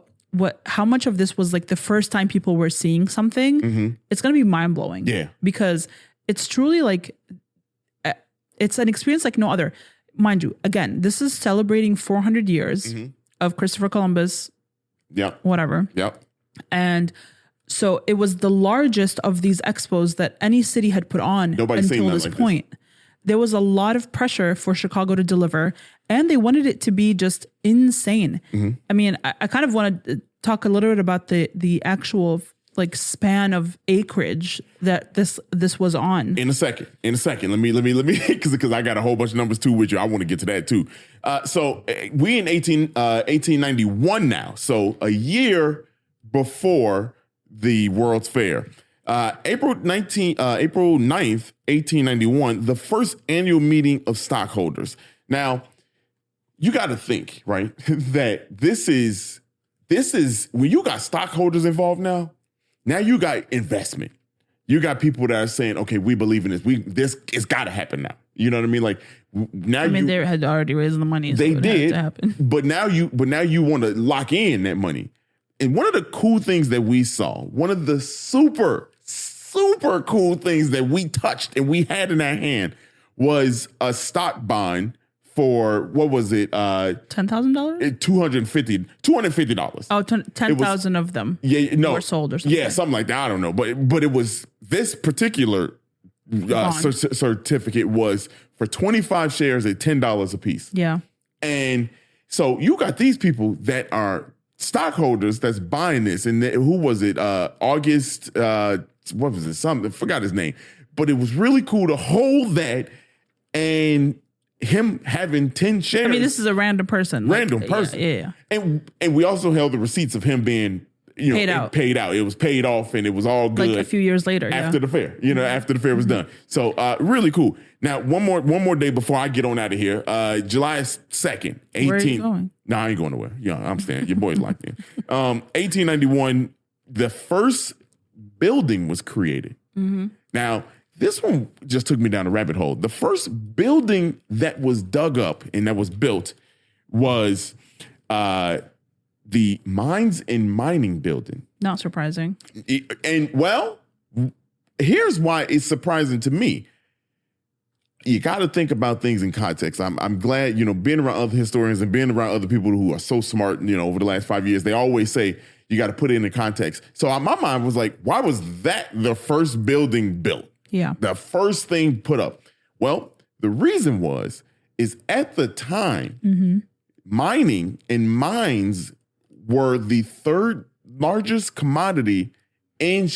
how much of this was like the first time people were seeing something, it's going to be mind blowing. Yeah. Because it's truly like, it's an experience like no other. Mind you, again, this is celebrating 400 years of Christopher Columbus. Yeah. Whatever. Yeah. And so it was the largest of these expos that any city had put on until this point. There was a lot of pressure for Chicago to deliver, and they wanted it to be just insane. I mean, I kind of want to talk a little bit about the actual like span of acreage that this was on. In a second. Let me because I got a whole bunch of numbers too with you. I want to get to that too. So we in 1891 now. So a year before the World's Fair. April 9th, 1891, the first annual meeting of stockholders. Now, you got to think, right, that this is when you got stockholders involved now, Now you got investment. You got people that are saying, okay, we believe in this. This it's got to happen now. You know what I mean? Like now, they had already raised the money. They did, to happen. but now you want to lock in that money. And one of the cool things that we saw, one of the super cool things that we touched and we had in our hand was a stock bond for, what was it? $10,000? $250. Oh, 10,000 of them. Yeah, no, were sold or something. Yeah, something like that. I don't know, but it was this particular certificate was for 25 shares at $10 a piece. Yeah, and so you got these people that are stockholders that's buying this, and who was it? August. What was it? Something, I forgot his name, but it was really cool to hold that and him having 10 shares. I mean, this is a random person. Yeah. And we also held the receipts of him being, paid out. It was paid off and it was all good. Like a few years later. After the fair, after the fair was done. So really cool. Now, one more day before I get on out of here. July 2nd, 18. Where are you going? No, I ain't going nowhere. Yeah, I'm staying. Your boy's locked in. 1891, the first building was created. Mm-hmm. Now, this one just took me down a rabbit hole. The first building that was dug up and that was built was the Mines and Mining Building. Not surprising. And well, here's why it's surprising to me. You got to think about things in context. I'm glad, being around other historians and being around other people who are so smart, over the last 5 years, they always say you got to put it in context. So my mind was like, why was that the first building built? Yeah. The first thing put up. Well, the reason is at the time, mining and mines were the third largest commodity in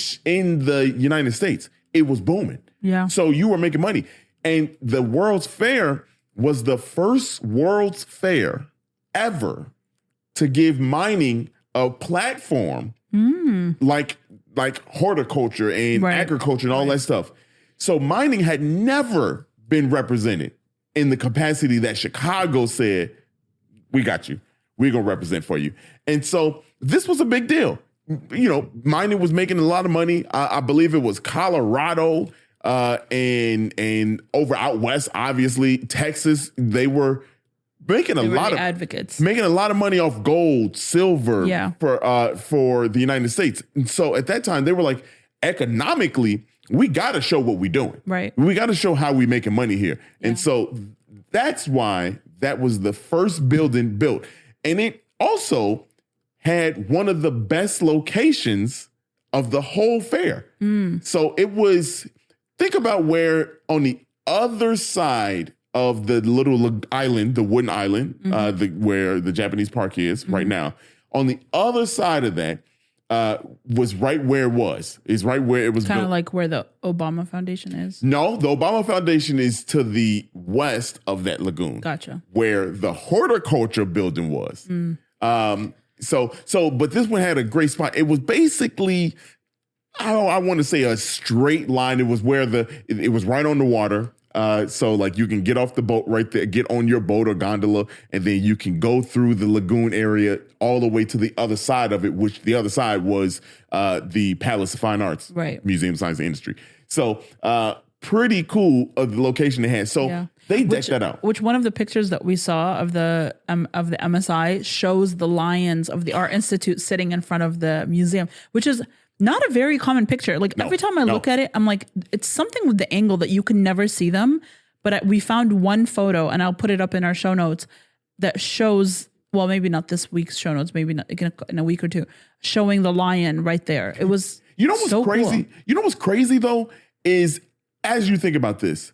the United States. It was booming. Yeah. So you were making money. And the World's Fair was the first World's Fair ever to give mining a platform like horticulture and agriculture and all that stuff. So mining had never been represented in the capacity that Chicago said, we got you. We're going to represent for you. And so this was a big deal. Mining was making a lot of money. I believe it was Colorado and over out west, obviously, Texas, they were making a lot of money off gold, silver for the United States. And so at that time, they were like, economically, we got to show what we're doing. Right. We got to show how we making money here. Yeah. And so that's why that was the first building built. And it also had one of the best locations of the whole fair. So it was, think about where on the other side of the little island, the wooden island, where the Japanese park is right now, on the other side of that, was right where it was. It's right where it was kind of like where the Obama Foundation is. No, the Obama Foundation is to the west of that lagoon. Gotcha. Where the horticulture building was. But this one had a great spot. It was basically, I want to say a straight line. It was where it was right on the water. So like you can get off the boat right there, get on your boat or gondola, and then you can go through the lagoon area all the way to the other side of it, which the other side was the Palace of Fine Arts, Museum of Science and Industry. So pretty cool of the location they had. So they decked that out. Which one of the pictures that we saw of the MSI shows the lions of the Art Institute sitting in front of the museum, which is not a very common picture. Like every time I look at it, I'm like, it's something with the angle that you can never see them. But we found one photo, and I'll put it up in our show notes, that shows, well, maybe not this week's show notes, maybe not in a week or two, showing the lion right there. It was what's so crazy? Cool. You know what's crazy though is, as you think about this,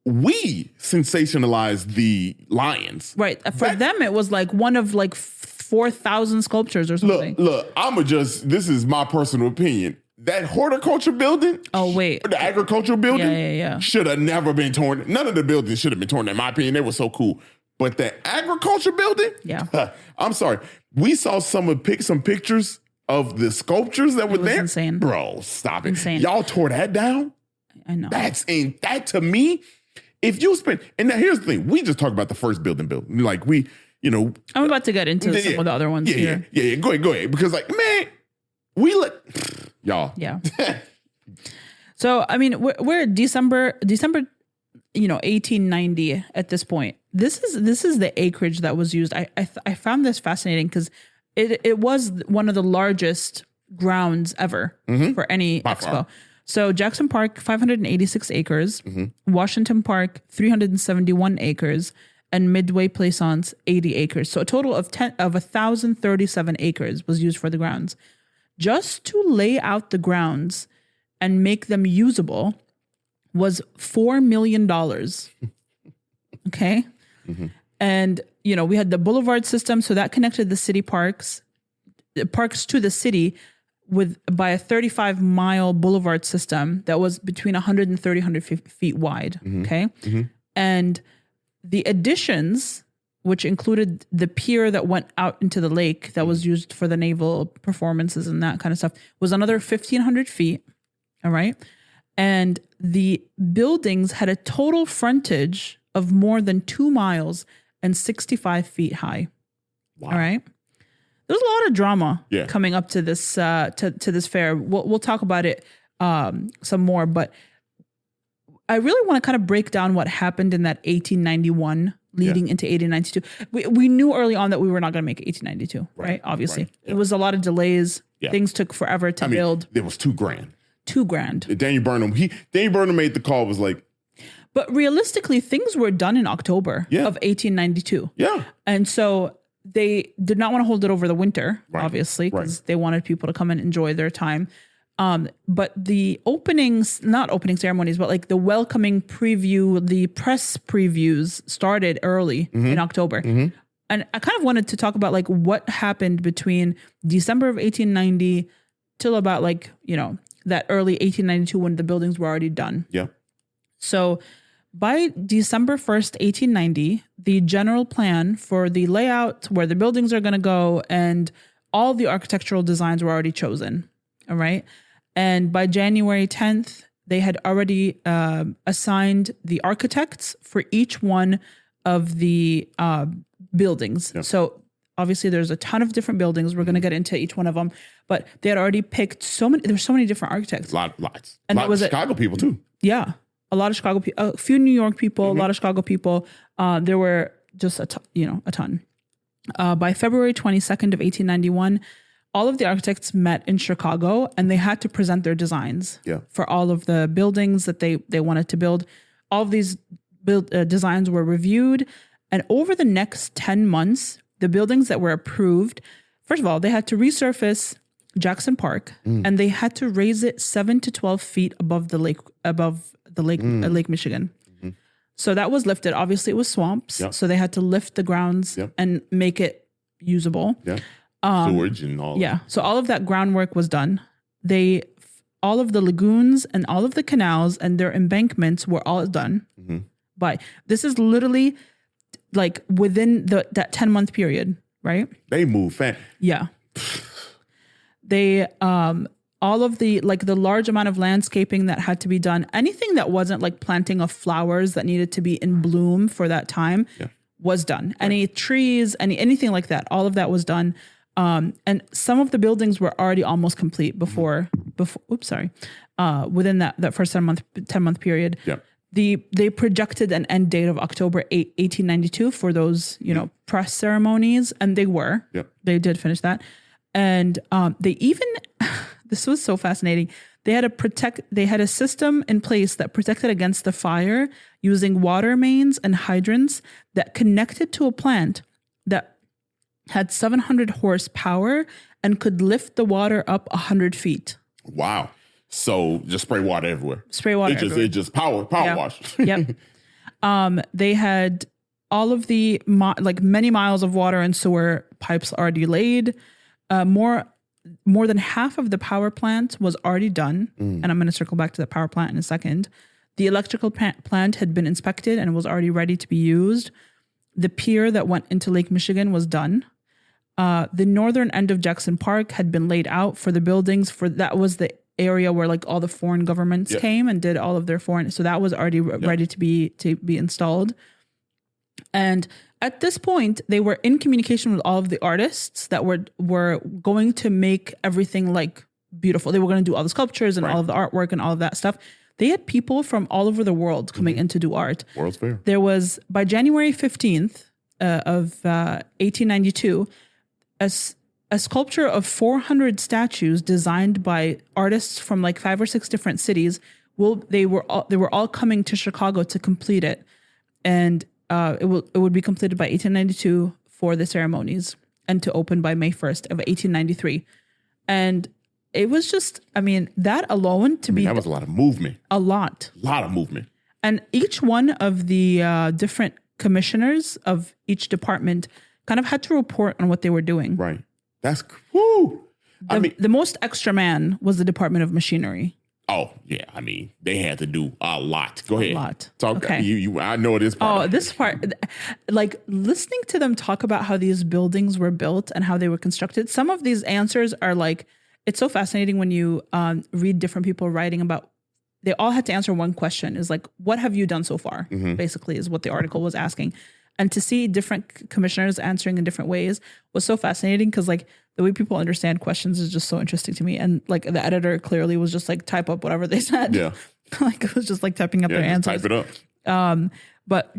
we sensationalized the lions. Right. For them, it was like one of like 4,000 sculptures or something. Look, this is my personal opinion. That horticulture building. Oh, wait. The agricultural building. Yeah. Should have never been torn. None of the buildings should have been torn, in my opinion. They were so cool. But the agriculture building. Yeah. I'm sorry. We saw some pictures of the sculptures that were there. Insane. Bro, stop it. Insane. Y'all tore that down? I know. That to me, if you spend, and now here's the thing, we just talked about the first building. Like I'm about to get into some of the other ones here. Yeah. Go ahead. Because like, man, y'all. Yeah. So, I mean, we're December, 1890 at this point. This is the acreage that was used. I found this fascinating because it was one of the largest grounds ever for any expo. Far. So Jackson Park, 586 acres, Washington Park, 371 acres, and Midway Plaisance, 80 acres. So a total of 1,037 acres was used for the grounds. Just to lay out the grounds and make them usable was $4 million. Okay. And, we had the boulevard system. So that connected the city parks to the city by a 35-mile boulevard system that was between 100 and 100 feet wide. Okay. And the additions, which included the pier that went out into the lake that was used for the naval performances and that kind of stuff, was another 1,500 feet. All right. And the buildings had a total frontage of more than 2 miles and 65 feet high. Wow. All right. There's a lot of drama coming up to this to this fair. We'll talk about it some more, but I really want to kind of break down what happened in that 1891 leading into 1892. We knew early on that we were not going to make 1892, right? Obviously. Right. Yeah. It was a lot of delays. Yeah. Things took forever to build. It was $2,000. $2,000. Daniel Burnham made the call, was like. But realistically, things were done in October of 1892. Yeah. And so they did not want to hold it over the winter, obviously, because they wanted people to come and enjoy their time. But the not opening ceremonies, but like the welcoming preview, the press previews started early in October. And I kind of wanted to talk about like what happened between December of 1890 till about like, that early 1892 when the buildings were already done. Yeah. So by December 1st, 1890, the general plan for the layout, where the buildings are going to go, and all the architectural designs were already chosen. All right. And by January 10th, they had already assigned the architects for each one of the buildings. Yep. So obviously there's a ton of different buildings. We're going to get into each one of them, but they had already picked there's so many different architects. Lots. And it was Chicago people too. Yeah. A lot of Chicago people, a few New York people, a lot of Chicago people. There were just a ton. By February 22nd of 1891, all of the architects met in Chicago and they had to present their designs for all of the buildings that they wanted to build. All of these designs were reviewed. And over the next 10 months, the buildings that were approved, first of all, they had to resurface Jackson Park and they had to raise it 7 to 12 feet above the lake, Lake Michigan. So that was lifted. Obviously it was swamps. Yep. So they had to lift the grounds and make it usable. Yeah. Sewage and all. Yeah. So all of that groundwork was done. All of the lagoons and all of the canals and their embankments were all done. But this is literally like within that 10-month period, right? They move fast. Yeah. They, all of the large amount of landscaping that had to be done, anything that wasn't like planting of flowers that needed to be in bloom for that time was done. Right. Any trees, anything like that, all of that was done. And some of the buildings were already almost complete before, within that first 10-month period. Yeah. They projected an end date of October 8, 1892 for those, press ceremonies. And they did finish that. And they even, this was so fascinating. They had a system in place that protected against the fire using water mains and hydrants that connected to a plant that had 700 horsepower and could lift the water up 100 feet. Wow. So just spray water everywhere. Everywhere. It just power wash. Yep. They had all of the many miles of water and sewer pipes already laid. More than half of the power plant was already done. And I'm going to circle back to the power plant in a second. The electrical plant had been inspected and was already ready to be used. The pier that went into Lake Michigan was done. The northern end of Jackson Park had been laid out for the buildings. That was the area where like all the foreign governments came and did all of their foreign. So that was already ready to be installed. And at this point, they were in communication with all of the artists that were going to make everything like beautiful. They were going to do all the sculptures and all of the artwork and all of that stuff. They had people from all over the world coming in to do art. World's Fair. There was, by January 15th of 1892, a sculpture of 400 statues designed by artists from like 5 or 6 different cities. They were all coming to Chicago to complete it. And it would be completed by 1892 for the ceremonies and to open by May 1st of 1893. And it was just, I mean, that alone that was a lot of movement. A lot of movement. And each one of the different commissioners of each department kind of had to report on what they were doing. Right. That's whoo. The most extra man was the Department of Machinery. Oh, yeah. I mean, they had to do a lot. Go ahead. A lot. Talk. Okay. I know this part. Oh, this part. Like, listening to them talk about how these buildings were built and how they were constructed. Some of these answers are like, it's so fascinating when you read different people writing about, they all had to answer one question, is like, what have you done so far? Basically, is what the article was asking. And to see different commissioners answering in different ways was so fascinating, because like the way people understand questions is just so interesting to me. And like the editor clearly was just like, type up whatever they said. Yeah. Like it was just like typing up their answers. Type it up. But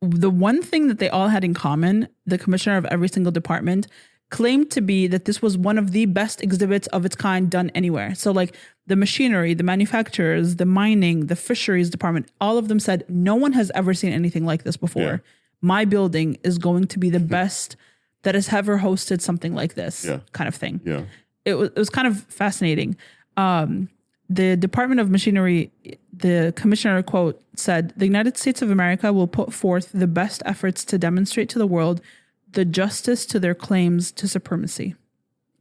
the one thing that they all had in common, the commissioner of every single department claimed to be that this was one of the best exhibits of its kind done anywhere. So like the machinery, the manufacturers, the mining, the fisheries department, all of them said, no one has ever seen anything like this before. Yeah. My building is going to be the best that has ever hosted something like this kind of thing. Yeah. It was kind of fascinating. The Department of Machinery, the commissioner, quote, said, "The United States of America will put forth the best efforts to demonstrate to the world the justice to their claims to supremacy."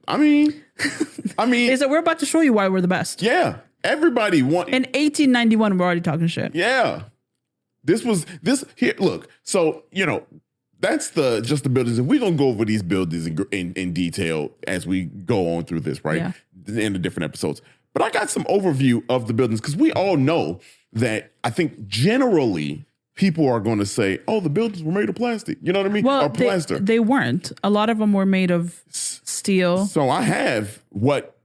I mean, they said, we're about to show you why we're the best. Yeah. Everybody want in 1891. We're already talking shit. Yeah. This here. Look, so, that's just the buildings. And we're going to go over these buildings in detail as we go on through this, right? Yeah. In the different episodes. But I got some overview of the buildings, because we all know that I think generally people are going to say, oh, the buildings were made of plastic. You know what I mean? Well, or plaster. They weren't. A lot of them were made of steel. So I have what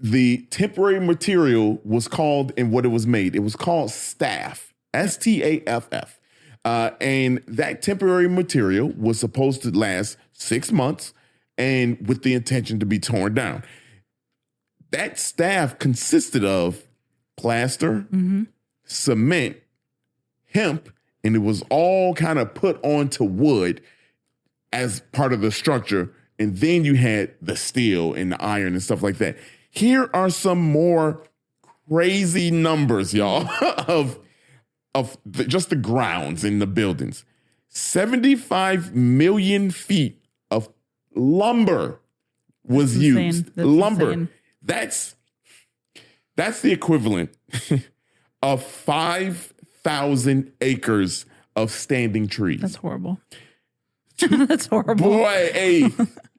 the temporary material was called and what it was made. It was called staff, STAFF. And that temporary material was supposed to last 6 months and with the intention to be torn down. That staff consisted of plaster, cement, hemp, and it was all kind of put onto wood as part of the structure. And then you had the steel and the iron and stuff like that. Here are some more crazy numbers, y'all, of just the grounds in the buildings. 75 million feet of lumber was used. Lumber. Insane. That's the equivalent of 5,000 acres of standing trees. That's horrible. That's horrible. Boy, hey,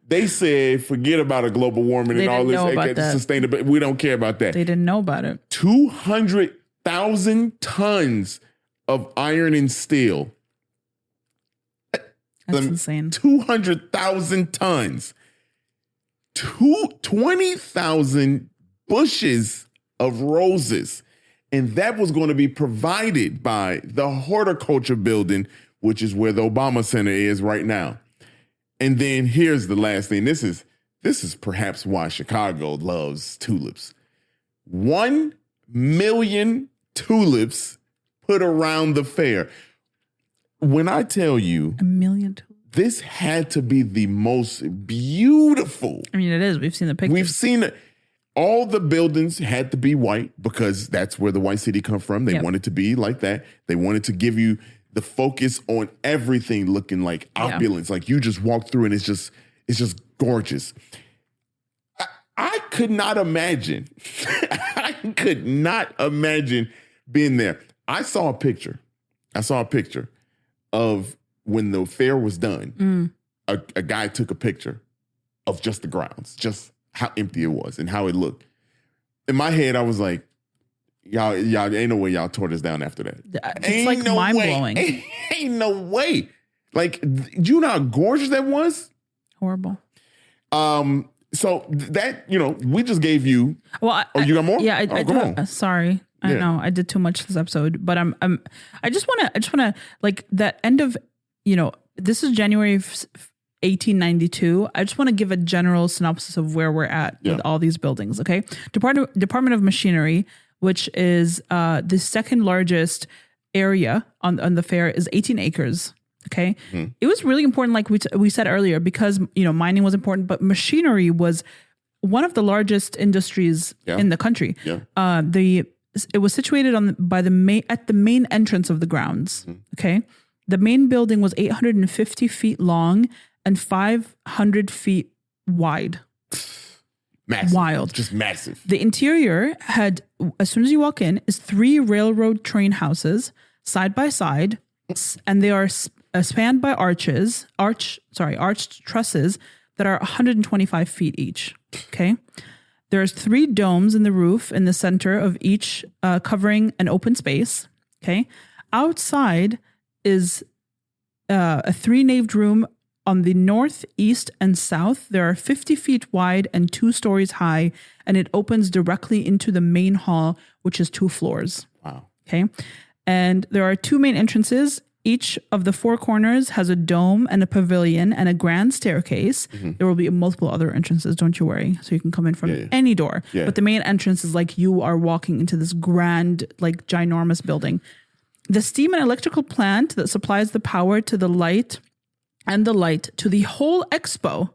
they said forget about a global warming and all this sustainability. We don't care about that. They didn't know about it. 200,000 tons of iron and steel. That's insane. 200,000 tons. 20,000 bushes of roses. And that was going to be provided by the horticulture building, which is where the Obama Center is right now. And then here's the last thing. This is perhaps why Chicago loves tulips. 1 million tulips put around the fair. When I tell you, 1 million tulips. This had to be the most beautiful. I mean, it is. We've seen the pictures. We've seen it. All the buildings had to be white because that's where the white city come from. They wanted to be like that. They wanted to give you the focus on everything looking like opulence. Like you just walk through and it's just gorgeous. I could not imagine. I could not imagine being there. I saw a picture of when the fair was done. A guy took a picture of just the grounds, just how empty it was and how it looked. In my head, I was like, y'all ain't no way y'all tore this down after that. It's ain't like no mind-blowing. Ain't no way. Like, do you know how gorgeous that was? Horrible. So that, we just gave you. Well, you got more? Yeah, come on. Sorry. I know I did too much this episode, but I just want to like that end of, this is January 1892. I just want to give a general synopsis of where we're at with all these buildings. Okay. Department of Machinery, which is the second largest area on the fair, is 18 acres. Okay. Mm-hmm. It was really important, like we said earlier, because, mining was important, but machinery was one of the largest industries in the country. Yeah. It was situated at the main entrance of the grounds. Mm-hmm. Okay. The main building was 850 feet long and 500 feet wide. Massive. Wild. Just massive. The interior had, as soon as you walk in, is 3 railroad train houses side by side, and they are spanned by arched trusses that are 125 feet each. Okay. There's 3 domes in the roof in the center of each, covering an open space. Okay. Outside is a 3-naved room on the north, east, and south. There are 50 feet wide and 2 stories high, and it opens directly into the main hall, which is 2 floors. Wow. Okay. And there are 2 main entrances. Each of the 4 corners has a dome and a pavilion and a grand staircase. Mm-hmm. There will be multiple other entrances, don't you worry. So you can come in from any door. Yeah. But the main entrance is like you are walking into this grand, like ginormous building. The steam and electrical plant that supplies the power to the light to the whole expo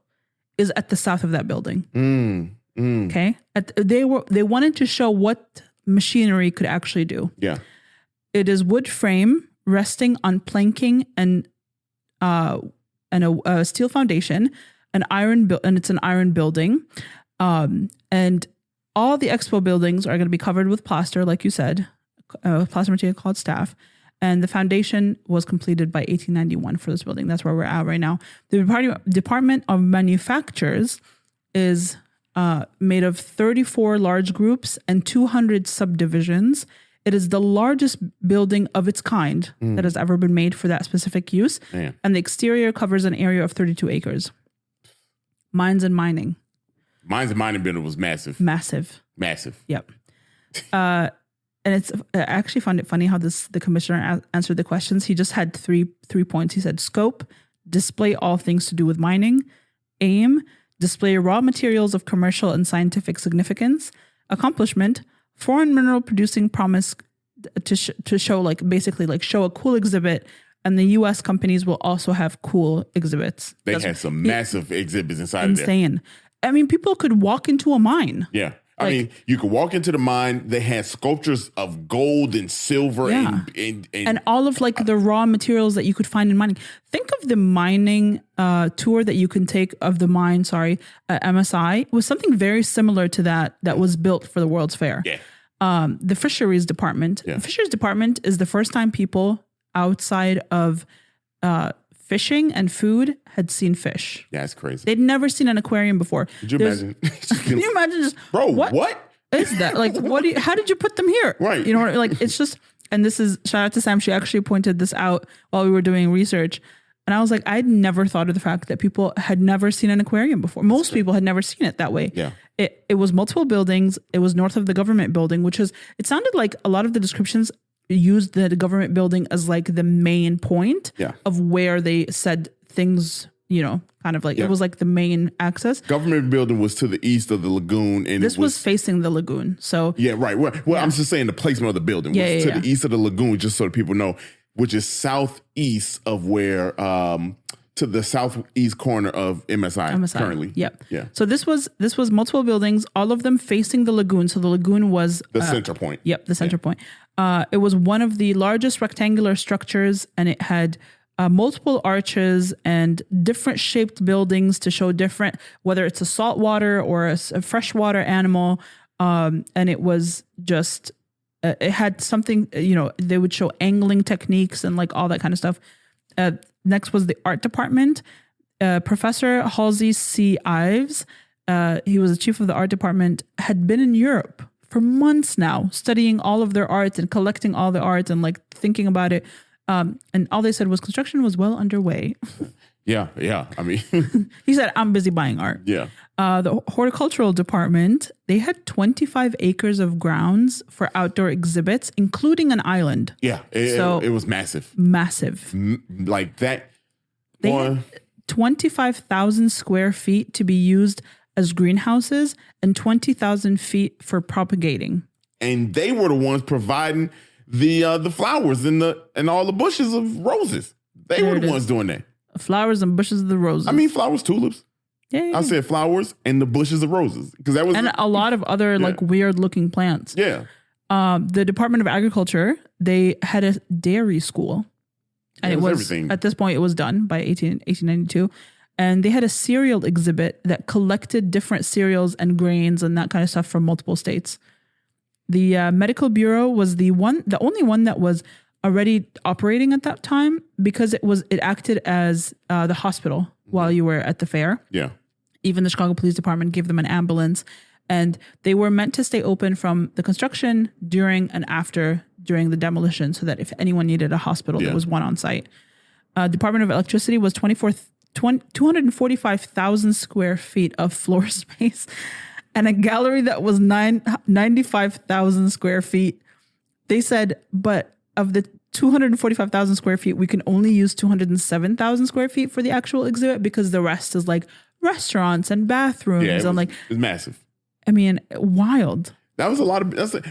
is at the south of that building. Okay. They wanted to show what machinery could actually do. Yeah. It is wood frame resting on planking and a steel foundation, and it's an iron building. And all the expo buildings are going to be covered with plaster, like you said, plaster material called staff. And the foundation was completed by 1891 for this building. That's where we're at right now. The Department of Manufactures is made of 34 large groups and 200 subdivisions. It is the largest building of its kind that has ever been made for that specific use. Man. And the exterior covers an area of 32 acres. Mines and mining. Mines and mining building was massive. Massive. Yep. And it's I actually found it funny how the commissioner answered the questions. He just had three points. He said scope, display all things to do with mining, aim, display raw materials of commercial and scientific significance, accomplishment, foreign mineral producing promise to show show a cool exhibit, and the U.S. companies will also have cool exhibits. They had some massive exhibits inside of there. Insane. I mean, people could walk into a mine. Yeah. I mean, you could walk into the mine. They had sculptures of gold and silver and all of the raw materials that you could find in mining. Think of the mining tour that you can take of the mine, MSI. It was something very similar to that was built for the World's Fair. Yeah. The Fisheries Department. Yeah. The Fisheries Department is the first time people outside of fishing and food had seen fish. Yeah, it's crazy. They'd never seen an aquarium before. Could you imagine? Can you imagine just, bro, what is that? Like, how did you put them here? Right. You know what, like, it's just, and this is, shout out to Sam. She actually pointed this out while we were doing research. And I was like, I'd never thought of the fact that people had never seen an aquarium before. Most people had never seen it that way. Yeah. It was multiple buildings. It was north of the government building, it sounded like a lot of the descriptions used the government building as like the main point of where they said things, it was like the main access. Government building was to the east of the lagoon. And this was facing the lagoon. So yeah, right. Well, I'm just saying the placement of the building was to the east of the lagoon, just so that people know, which is southeast of where, to the southeast corner of MSI. Currently. Yep. Yeah. So this was multiple buildings, all of them facing the lagoon. So the lagoon was the center point. Yep. The center point. It was one of the largest rectangular structures, and it had multiple arches and different shaped buildings to show different, whether it's a saltwater or a freshwater animal. And it was just, it had something, they would show angling techniques and like all that kind of stuff. Next was the art department. Professor Halsey C. Ives, he was the chief of the art department, had been in Europe for months now, studying all of their art and collecting all the art and like thinking about it. And all they said was construction was well underway. Yeah. I mean, he said, I'm busy buying art. Yeah. The horticultural department, they had 25 acres of grounds for outdoor exhibits, including an island. Yeah. It was massive. Massive. Like that. They had 25,000 square feet to be used as greenhouses and 20,000 feet for propagating. And they were the ones providing the flowers and all the bushes of roses. They were the ones doing that. Flowers and bushes of the roses. I mean, flowers, tulips. Yeah. I said flowers and the bushes of roses because that was a lot of other like weird looking plants. Yeah. The Department of Agriculture, they had a dairy school, and it was everything. At this point it was done by 1892, and they had a cereal exhibit that collected different cereals and grains and that kind of stuff from multiple states. The medical bureau was the only one that was already operating at that time because it acted as the hospital while you were at the fair. Yeah. Even the Chicago Police Department gave them an ambulance, and they were meant to stay open from the construction during and after during the demolition so that if anyone needed a hospital, there was one on site. Department of Electricity was 245,000 square feet of floor space and a gallery that was 95,000 square feet. They said, but of the 245,000 square feet, we can only use 207,000 square feet for the actual exhibit because the rest is like restaurants and bathrooms. And like, it's massive. I mean, wild. That was a lot of, look,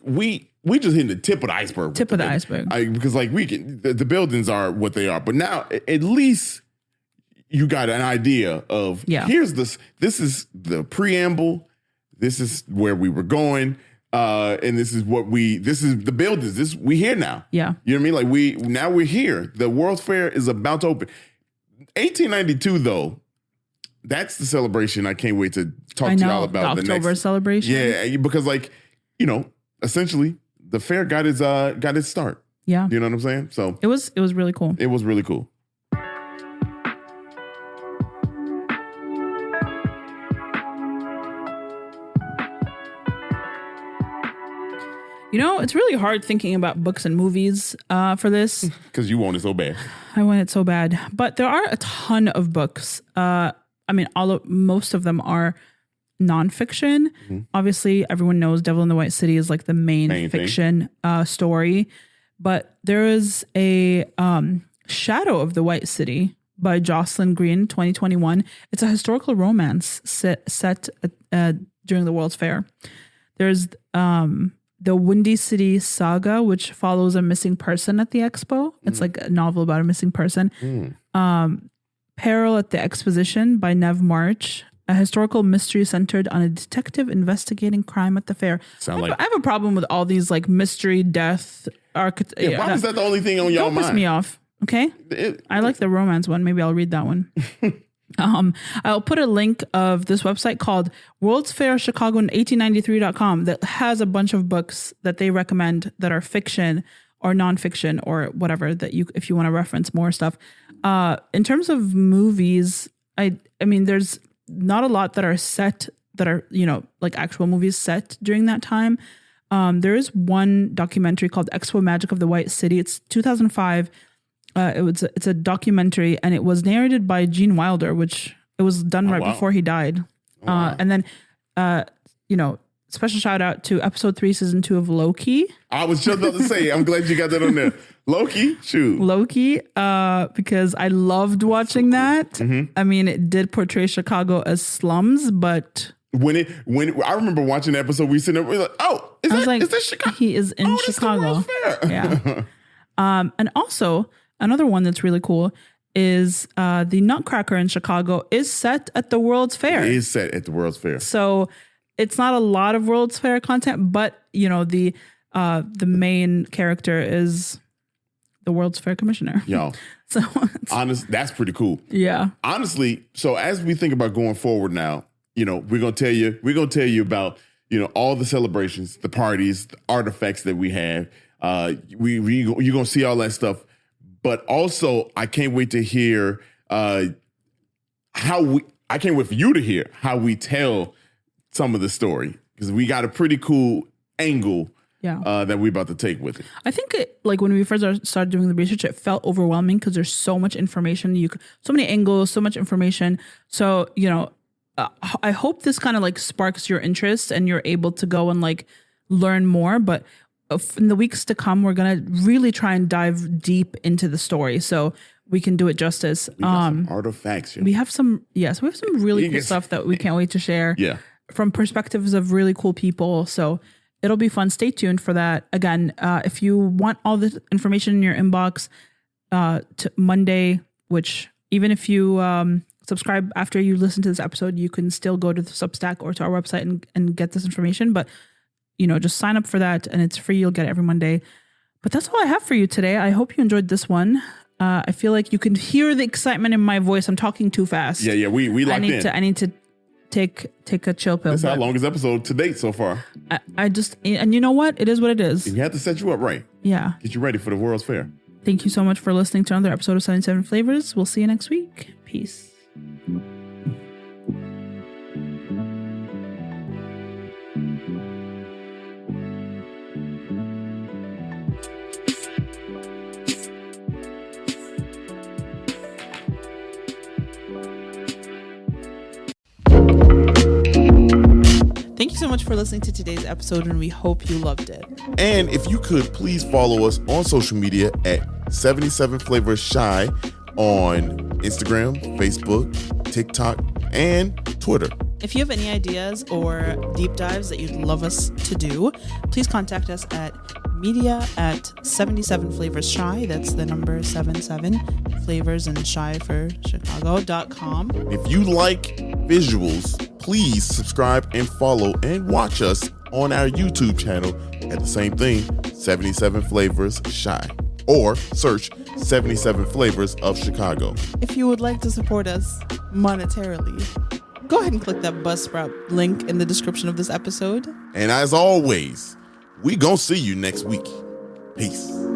we just hitting the tip of the iceberg. Because like the buildings are what they are, but now at least you got an idea of here's this is the preamble. This is where we were going. And this is the buildings. We here now. Yeah. You know what I mean? Like we're here. The World's Fair is about to open. 1892 though, that's the celebration I can't wait to talk to y'all about. The October celebration. Yeah, because like, essentially the fair got its start. Yeah. You know what I'm saying? So it was really cool. It was really cool. It's really hard thinking about books and movies for this. Because you want it so bad. I want it so bad. But there are a ton of books. Most of them are nonfiction. Mm-hmm. Obviously, everyone knows Devil in the White City is like the main fiction story. But there is a Shadow of the White City by Jocelyn Green, 2021. It's a historical romance set during the World's Fair. There's the Windy City Saga, which follows a missing person at the expo. It's like a novel about a missing person. Peril at the Exposition by Nev March, a historical mystery centered on a detective investigating crime at the fair. I have a problem with all these like mystery, death, why is that the only thing on y'all mind? Don't piss me off, okay? I like the romance one. Maybe I'll read that one. I'll put a link of this website called World's Fair Chicago in 1893.com that has a bunch of books that they recommend that are fiction or nonfiction or whatever that if you want to reference more stuff. In terms of movies, I mean, there's not a lot that are set that are, like actual movies set during that time. There is one documentary called Expo Magic of the White City. It's 2005. It's a documentary, and it was narrated by Gene Wilder, which it was done before he died. And then, special shout out to episode 3, season 2 of Loki. I was just about to say, I'm glad you got that on there. Loki, because I loved watching that. Mm-hmm. I mean, it did portray Chicago as slums, but when I remember watching the episode, we sitting there, we're like, is this Chicago? He is in Chicago. Yeah. And also another one that's really cool is the Nutcracker in Chicago is set at the World's Fair. It is set at the World's Fair. So it's not a lot of World's Fair content, but the main character is the World's Fair commissioner. Y'all. So that's pretty cool. Yeah. Honestly, so as we think about going forward now, we're gonna tell you about all the celebrations, the parties, the artifacts that we have. You're gonna see all that stuff. But also, I can't wait to hear I can't wait for you to hear how we tell some of the story, because we got a pretty cool angle that we're about to take with it. I think when we first started doing the research, it felt overwhelming because there's so much information. So many angles, so much information. So, I hope this kind of sparks your interest and you're able to go and learn more. But in the weeks to come, we're going to really try and dive deep into the story so we can do it justice. We got some artifacts. We have some really cool stuff that we can't wait to share. Yeah. From perspectives of really cool people. So it'll be fun. Stay tuned for that. Again, if you want all the information in your inbox to Monday, which even if you subscribe after you listen to this episode, you can still go to the Substack or to our website and get this information. But, just sign up for that and it's free. You'll get it every Monday. But that's all I have for you today. I hope you enjoyed this one. I feel like you can hear the excitement in my voice. I'm talking too fast. Yeah. We locked in. I need to take a chill pill. That's our longest episode to date so far. And you know what? It is what it is. You have to set you up right. Yeah. Get you ready for the World's Fair. Thank you so much for listening to another episode of 77 Flavors. We'll see you next week. Peace. Thank you so much for listening to today's episode, and we hope you loved it. And if you could, please follow us on social media at 77 Flavors Shy on Instagram, Facebook, TikTok, and Twitter. If you have any ideas or deep dives that you'd love us to do, please contact us at media@77flavorsshy. That's the number 77 flavors and shy for Chicago.com. If you like visuals, please subscribe and follow and watch us on our YouTube channel at the same thing, 77 Flavors Shy, or search 77 Flavors of Chicago. If you would like to support us monetarily, go ahead and click that Buzzsprout link in the description of this episode. And as always, we gonna see you next week. Peace.